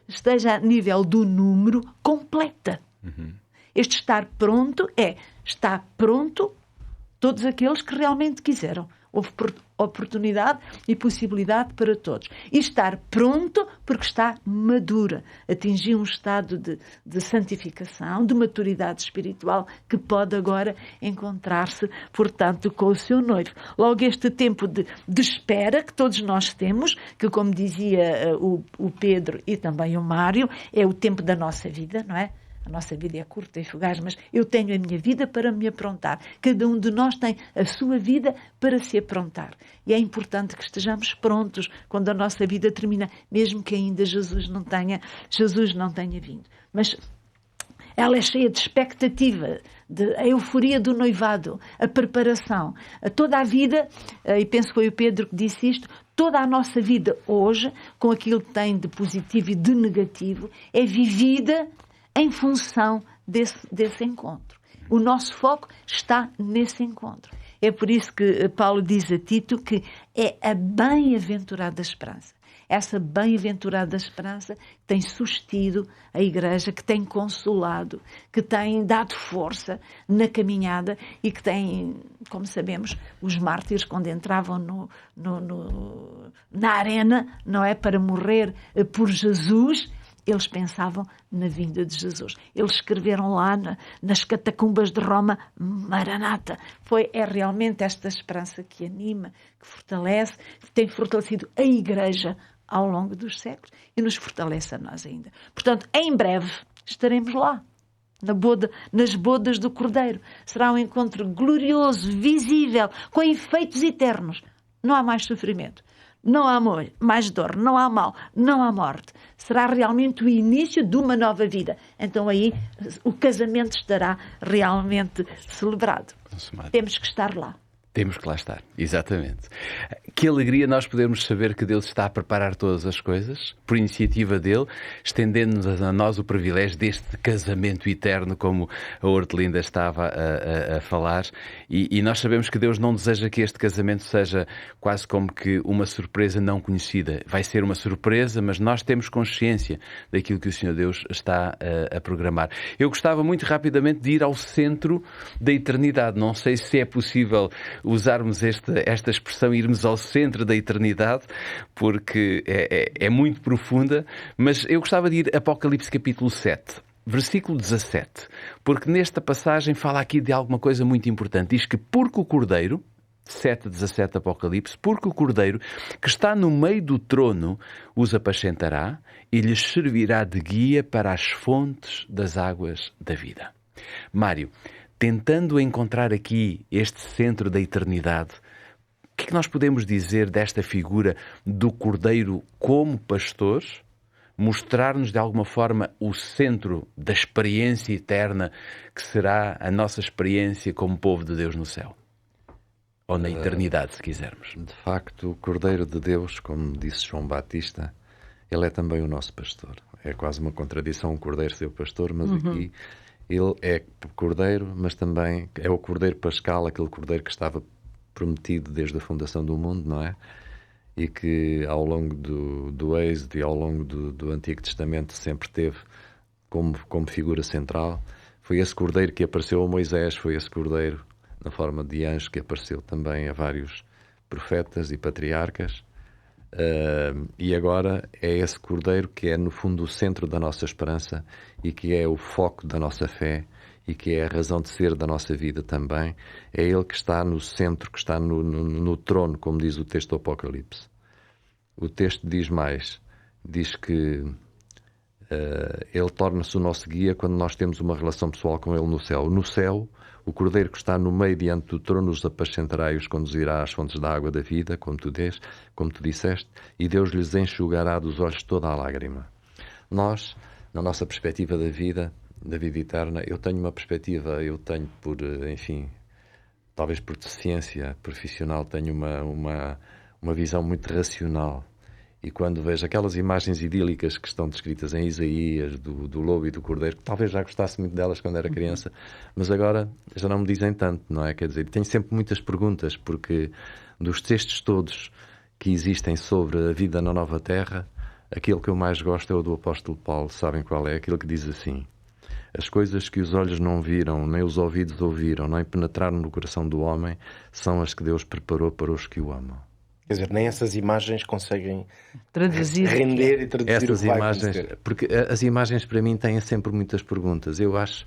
esteja a nível do número completa. Este estar pronto está pronto todos aqueles que realmente quiseram. Houve oportunidade e possibilidade para todos. E estar pronto porque está madura. Atingiu um estado de santificação, de maturidade espiritual que pode agora encontrar-se, portanto, com o seu noivo. Logo este tempo de espera que todos nós temos, que como dizia o Pedro e também o Mário, é o tempo da nossa vida, não é? A nossa vida é curta e fugaz, mas eu tenho a minha vida para me aprontar. Cada um de nós tem a sua vida para se aprontar. E é importante que estejamos prontos quando a nossa vida termina, mesmo que ainda Jesus não tenha vindo. Mas ela é cheia de expectativa, a euforia do noivado, a preparação. Toda a vida, e penso que foi o Pedro que disse isto, toda a nossa vida hoje, com aquilo que tem de positivo e de negativo, é vivida em função desse encontro. O nosso foco está nesse encontro. É por isso que Paulo diz a Tito que é a bem-aventurada esperança. Essa bem-aventurada esperança tem sustido a igreja, que tem consolado, que tem dado força na caminhada e que tem, como sabemos, os mártires, quando entravam na arena, não é, para morrer por Jesus, eles pensavam na vinda de Jesus. Eles escreveram lá nas catacumbas de Roma, Maranata. É realmente esta esperança que anima, que fortalece, que tem fortalecido a Igreja ao longo dos séculos e nos fortalece a nós ainda. Portanto, em breve estaremos lá, nas bodas do Cordeiro. Será um encontro glorioso, visível, com efeitos eternos. Não há mais sofrimento. Não há mais dor, não há mal, não há morte. Será realmente o início de uma nova vida. Então aí o casamento estará realmente celebrado. Consumado. Temos que estar lá. Temos que lá estar, exatamente. Que alegria nós podermos saber que Deus está a preparar todas as coisas, por iniciativa dele, estendendo-nos a nós o privilégio deste casamento eterno, como a Hortelinda estava a falar. E nós sabemos que Deus não deseja que este casamento seja quase como que uma surpresa não conhecida. Vai ser uma surpresa, mas nós temos consciência daquilo que o Senhor Deus está a programar. Eu gostava muito rapidamente de ir ao centro da eternidade. Não sei se é possível usarmos esta expressão, irmos ao centro da eternidade, porque é muito profunda, mas eu gostava de ir a Apocalipse capítulo 7, versículo 17, porque nesta passagem fala aqui de alguma coisa muito importante. Diz que porque o Cordeiro, 7:17 Apocalipse, porque o Cordeiro que está no meio do trono os apacentará e lhes servirá de guia para as fontes das águas da vida. Mário, tentando encontrar aqui este centro da eternidade, o que é que nós podemos dizer desta figura do Cordeiro como pastor? Mostrar-nos de alguma forma o centro da experiência eterna que será a nossa experiência como povo de Deus no céu. Ou na eternidade, se quisermos. De facto, o Cordeiro de Deus, como disse João Batista, ele é também o nosso pastor. É quase uma contradição o Cordeiro ser o pastor, mas aqui ele é Cordeiro, mas também é o Cordeiro Pascal, aquele Cordeiro que estava prometido desde a fundação do mundo, não é? e que ao longo do Êxodo e ao longo do Antigo Testamento sempre teve como figura central. Foi esse cordeiro que apareceu a Moisés, foi esse cordeiro na forma de anjo que apareceu também a vários profetas e patriarcas. E agora é esse cordeiro que é no fundo o centro da nossa esperança e que é o foco da nossa fé e que é a razão de ser da nossa vida também. É ele que está no centro, que está no trono, como diz o texto do Apocalipse. O texto diz mais, diz que ele torna-se o nosso guia quando nós temos uma relação pessoal com ele no céu. No céu, o cordeiro que está no meio diante do trono os apacentará e os conduzirá às fontes da água da vida, como tu disseste, e Deus lhes enxugará dos olhos toda a lágrima. Nós, na nossa perspectiva da vida eterna, eu tenho talvez por deficiência profissional, tenho uma visão muito racional. E quando vejo aquelas imagens idílicas que estão descritas em Isaías, do lobo e do cordeiro, que talvez já gostasse muito delas quando era criança, mas agora já não me dizem tanto, não é? Quer dizer, tenho sempre muitas perguntas, porque dos textos todos que existem sobre a vida na nova terra, aquele que eu mais gosto é o do apóstolo Paulo. Sabem qual é? Aquele que diz assim: as coisas que os olhos não viram, nem os ouvidos ouviram, nem penetraram no coração do homem, são as que Deus preparou para os que o amam. Quer dizer, nem essas imagens conseguem render e traduzir essas imagens, porque as imagens para mim têm sempre muitas perguntas. Eu acho,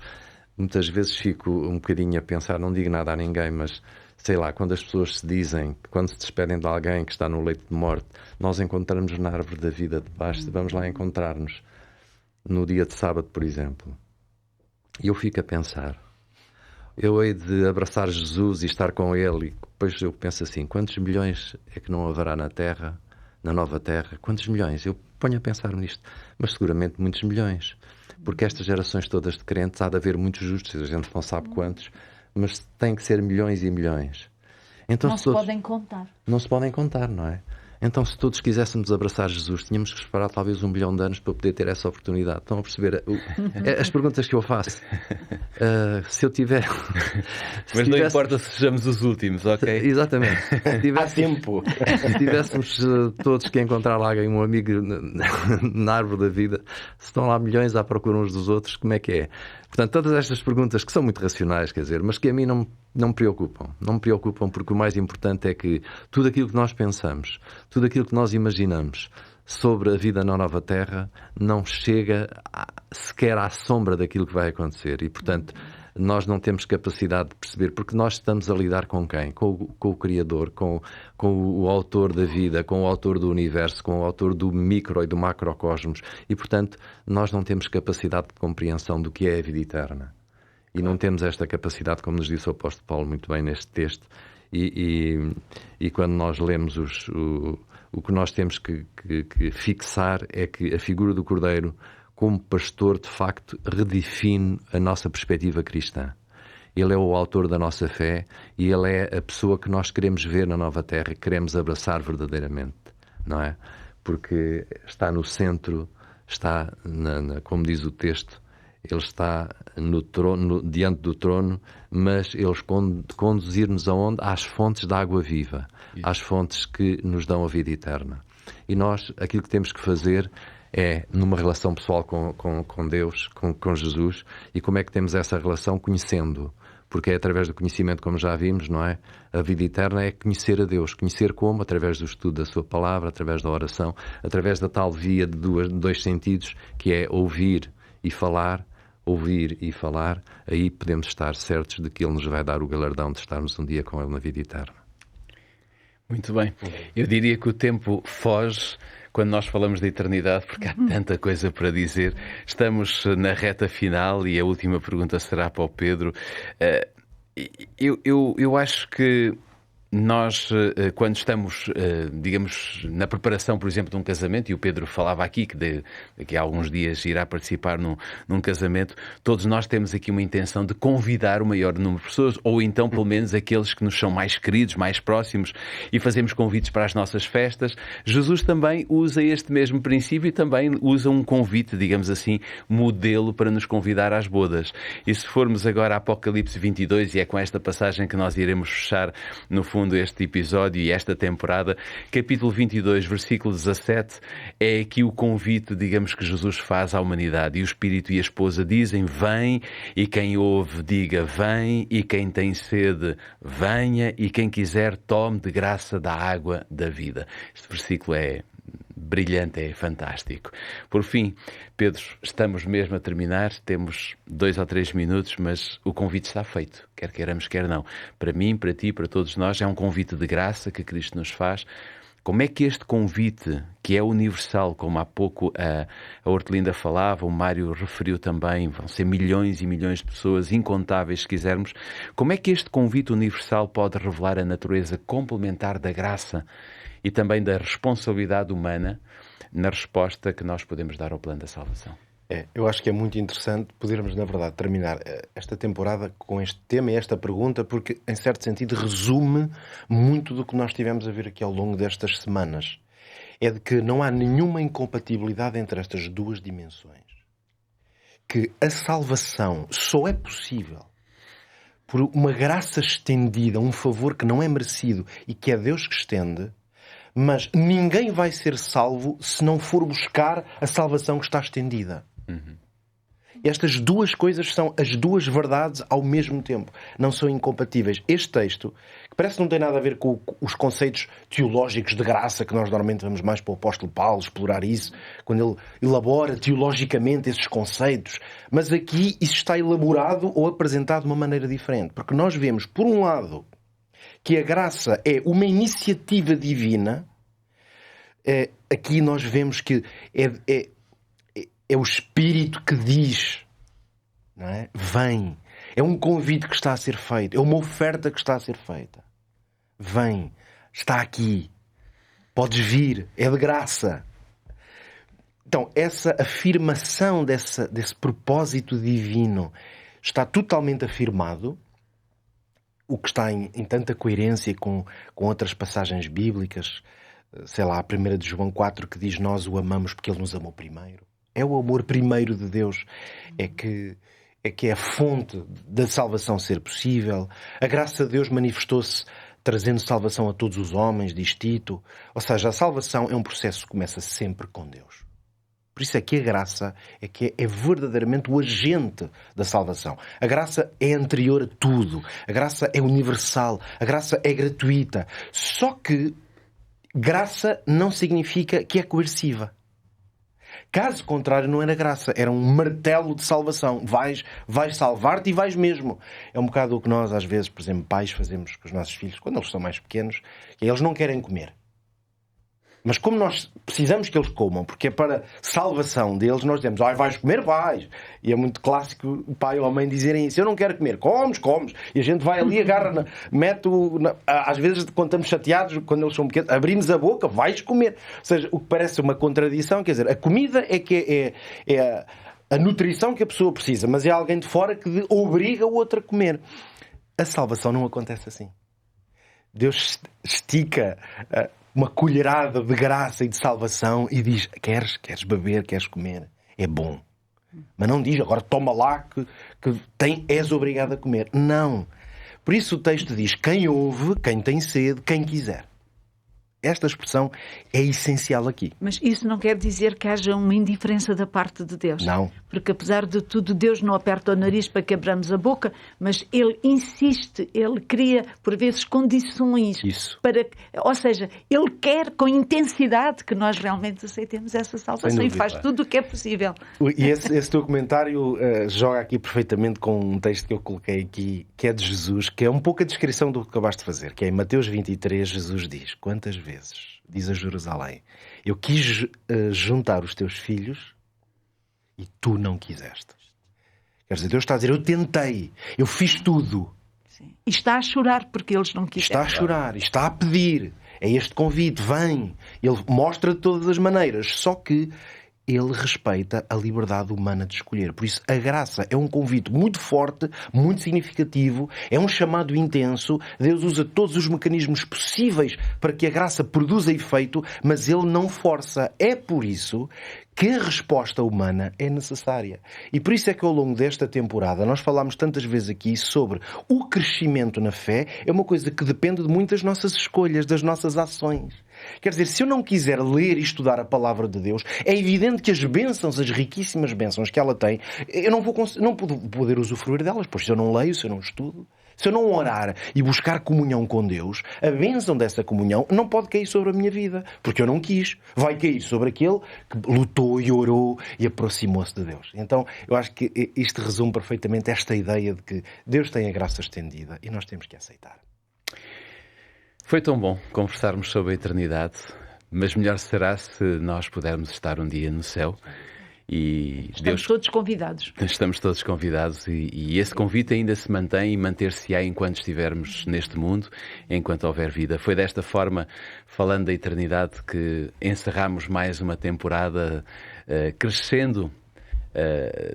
muitas vezes fico um bocadinho a pensar, não digo nada a ninguém, mas sei lá, quando as pessoas se dizem, quando se despedem de alguém que está no leito de morte, nós encontramos na árvore da vida debaixo, vamos lá encontrar-nos no dia de sábado, por exemplo. E eu fico a pensar, eu hei de abraçar Jesus e estar com Ele, e depois eu penso assim, quantos milhões é que não haverá na Terra, na nova Terra? Quantos milhões? Eu ponho a pensar nisto, mas seguramente muitos milhões, porque estas gerações todas de crentes há de haver muitos justos, a gente não sabe quantos, mas tem que ser milhões e milhões. Então, não se podem contar. Não se podem contar, não é? Então, se todos quiséssemos abraçar Jesus, tínhamos que esperar talvez 1 bilhão de anos para poder ter essa oportunidade. Estão a perceber as perguntas que eu faço? Se eu tiver... Mas não importa se sejamos os últimos, ok? Exatamente. Há tempo. Se tivéssemos todos que encontrar lá alguém, um amigo na árvore da vida, se estão lá milhões à procura uns dos outros, como é que é? Portanto, todas estas perguntas que são muito racionais, quer dizer, mas que a mim não me preocupam. Não me preocupam porque o mais importante é que tudo aquilo que nós pensamos, tudo aquilo que nós imaginamos sobre a vida na nova terra não chega sequer à sombra daquilo que vai acontecer. E, portanto, nós não temos capacidade de perceber, porque nós estamos a lidar com quem? Com o Criador, com o autor da vida, com o autor do universo, com o autor do micro e do macrocosmos. E, portanto, nós não temos capacidade de compreensão do que é a vida eterna. E não temos esta capacidade, como nos disse o apóstolo Paulo muito bem neste texto. E quando nós lemos o que nós temos que fixar é que a figura do Cordeiro, como pastor, de facto, redefine a nossa perspectiva cristã. Ele é o autor da nossa fé e ele é a pessoa que nós queremos ver na nova terra e queremos abraçar verdadeiramente, não é? Porque está no centro, está, como diz o texto, ele está no trono, diante do trono, mas ele conduzir-nos aonde? Às fontes da água viva, às fontes que nos dão a vida eterna. E nós, aquilo que temos que fazer é, numa relação pessoal com Deus, com Jesus, e como é que temos essa relação? Conhecendo. Porque é através do conhecimento, como já vimos, não é? A vida eterna é conhecer a Deus. Conhecer como? Através do estudo da sua palavra, através da oração, através da tal via de dois sentidos, que é ouvir e falar, aí podemos estar certos de que Ele nos vai dar o galardão de estarmos um dia com Ele na vida eterna. Muito bem. Eu diria que o tempo foge quando nós falamos de eternidade, porque há tanta coisa para dizer. Estamos na reta final e a última pergunta será para o Pedro. Eu acho que nós, quando estamos, digamos, na preparação, por exemplo, de um casamento, e o Pedro falava aqui que daqui a alguns dias irá participar num casamento, todos nós temos aqui uma intenção de convidar o maior número de pessoas, ou então, pelo menos, aqueles que nos são mais queridos, mais próximos, e fazemos convites para as nossas festas. Jesus também usa este mesmo princípio e também usa um convite, digamos assim, modelo para nos convidar às bodas. E se formos agora a Apocalipse 22, e é com esta passagem que nós iremos fechar, no fundo, fundo, este episódio e esta temporada. Capítulo 22, versículo 17, é aqui o convite, digamos, que Jesus faz à humanidade. E o Espírito e a esposa dizem, vem, e quem ouve diga, vem, e quem tem sede, venha, e quem quiser tome de graça da água da vida. Este versículo é brilhante, é fantástico. Por fim, Pedro, estamos mesmo a terminar, temos 2 ou 3 minutos, mas o convite está feito, quer queiramos, quer não. Para mim, para ti, para todos nós, é um convite de graça que Cristo nos faz. Como é que este convite, que é universal, como há pouco a Hortelinda falava, o Mário referiu também, vão ser milhões e milhões de pessoas, incontáveis se quisermos, como é que este convite universal pode revelar a natureza complementar da graça e também da responsabilidade humana na resposta que nós podemos dar ao plano da salvação? Eu acho que é muito interessante podermos, na verdade, terminar esta temporada com este tema e esta pergunta, porque, em certo sentido, resume muito do que nós tivemos a ver aqui ao longo destas semanas. É de que não há nenhuma incompatibilidade entre estas duas dimensões. Que a salvação só é possível por uma graça estendida, um favor que não é merecido e que é Deus que estende, mas ninguém vai ser salvo se não for buscar a salvação que está estendida. Estas duas coisas são as duas verdades ao mesmo tempo. Não são incompatíveis. Este texto, que parece que não tem nada a ver com os conceitos teológicos de graça, que nós normalmente vamos mais para o apóstolo Paulo explorar isso, quando ele elabora teologicamente esses conceitos. Mas aqui isso está elaborado ou apresentado de uma maneira diferente. Porque nós vemos, por um lado, que a graça é uma iniciativa divina. Aqui nós vemos que é o Espírito que diz, não é? Vem. É um convite que está a ser feito. É uma oferta que está a ser feita. Vem. Está aqui. Podes vir. É de graça. Então, essa afirmação desse propósito divino está totalmente afirmado, o que está em tanta coerência com outras passagens bíblicas. Sei lá, a 1 de João 4, que diz, nós o amamos porque ele nos amou primeiro. É o amor primeiro de Deus, é que é a fonte da salvação ser possível. A graça de Deus manifestou-se trazendo salvação a todos os homens, diz Tito. Ou seja, a salvação é um processo que começa sempre com Deus. Por isso é que a graça é verdadeiramente o agente da salvação. A graça é anterior a tudo. A graça é universal. A graça é gratuita. Só que graça não significa que é coerciva. Caso contrário, não era graça. Era um martelo de salvação. Vais salvar-te e vais mesmo. É um bocado o que nós, às vezes, por exemplo, pais fazemos com os nossos filhos, quando eles são mais pequenos, que eles não querem comer. Mas como nós precisamos que eles comam, porque é para salvação deles, nós dizemos, vais comer, vais. E é muito clássico o pai ou a mãe dizerem isso. Eu não quero comer. Comes. E a gente vai ali, agarra, às vezes, quando estamos chateados, quando eles são pequenos, abrimos a boca, vais comer. Ou seja, o que parece uma contradição, quer dizer, a comida é que é a nutrição que a pessoa precisa, mas é alguém de fora que obriga o outro a comer. A salvação não acontece assim. Deus estica uma colherada de graça e de salvação e diz, queres beber, queres comer, é bom. Mas não diz, agora toma lá que és obrigado a comer. Não. Por isso o texto diz, quem ouve, quem tem sede, quem quiser. Esta expressão é essencial aqui. Mas isso não quer dizer que haja uma indiferença da parte de Deus. Não. Porque apesar de tudo, Deus não aperta o nariz para que abramos a boca, mas Ele insiste, Ele cria, por vezes, condições. Isso. Ou seja, Ele quer com intensidade que nós realmente aceitemos essa salvação e faz tudo o que é possível. E esse teu comentário joga aqui perfeitamente com um texto que eu coloquei aqui, que é de Jesus, que é um pouco a descrição do que acabaste de fazer, que é em Mateus 23, Jesus diz, quantas vezes, diz a Jerusalém, eu quis juntar os teus filhos e tu não quiseste. Quer dizer, Deus está a dizer, eu tentei, eu fiz tudo. Sim. E está a chorar porque eles não quiseram. Está a chorar, está a pedir. É este convite, vem. Ele mostra de todas as maneiras. Só que ele respeita a liberdade humana de escolher. Por isso, a graça é um convite muito forte, muito significativo, é um chamado intenso. Deus usa todos os mecanismos possíveis para que a graça produza efeito, mas ele não força. É por isso que a resposta humana é necessária. E por isso é que ao longo desta temporada nós falámos tantas vezes aqui sobre o crescimento na fé. É uma coisa que depende de muitas nossas escolhas, das nossas ações. Quer dizer, se eu não quiser ler e estudar a palavra de Deus, é evidente que as bênçãos, as riquíssimas bênçãos que ela tem, eu não vou poder usufruir delas, pois se eu não leio, se eu não estudo, se eu não orar e buscar comunhão com Deus, a bênção dessa comunhão não pode cair sobre a minha vida, porque eu não quis. Vai cair sobre aquele que lutou e orou e aproximou-se de Deus. Então, eu acho que isto resume perfeitamente esta ideia de que Deus tem a graça estendida e nós temos que aceitar. Foi tão bom conversarmos sobre a eternidade, mas melhor será se nós pudermos estar um dia no céu. E Estamos todos convidados. Estamos todos convidados e esse convite ainda se mantém e manter-se-á enquanto estivermos neste mundo, enquanto houver vida. Foi desta forma, falando da eternidade, que encerramos mais uma temporada crescendo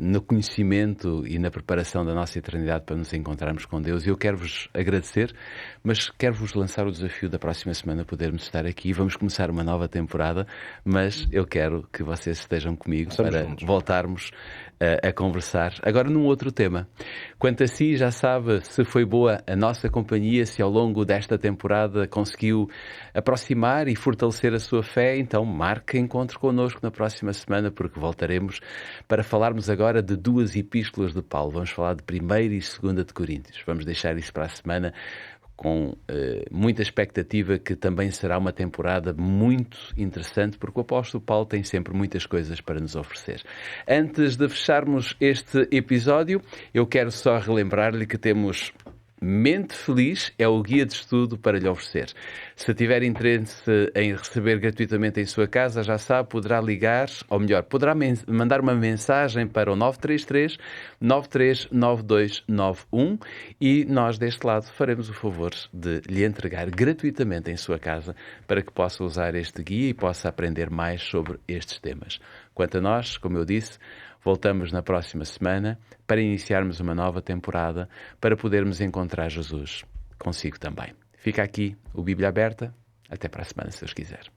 no conhecimento e na preparação da nossa eternidade para nos encontrarmos com Deus. E eu quero-vos agradecer, mas quero-vos lançar o desafio da próxima semana podermos estar aqui. Vamos começar uma nova temporada, mas eu quero que vocês estejam comigo para voltarmos a conversar. Agora num outro tema. Quanto a si, já sabe se foi boa a nossa companhia, se ao longo desta temporada conseguiu aproximar e fortalecer a sua fé, então marque encontro connosco na próxima semana, porque voltaremos para falarmos agora de 2 epístolas de Paulo. Vamos falar de 1ª e 2ª de Coríntios. Vamos deixar isso para a semana com muita expectativa que também será uma temporada muito interessante, porque o apóstolo Paulo tem sempre muitas coisas para nos oferecer. Antes de fecharmos este episódio, eu quero só relembrar-lhe que temos Mente Feliz, é o guia de estudo para lhe oferecer. Se tiver interesse em receber gratuitamente em sua casa, já sabe, poderá ligar, ou melhor, poderá mandar uma mensagem para o 933 939291 e nós deste lado faremos o favor de lhe entregar gratuitamente em sua casa para que possa usar este guia e possa aprender mais sobre estes temas. Quanto a nós, como eu disse, voltamos na próxima semana para iniciarmos uma nova temporada, para podermos encontrar Jesus consigo também. Fica aqui o Bíblia Aberta. Até para a semana, se Deus quiser.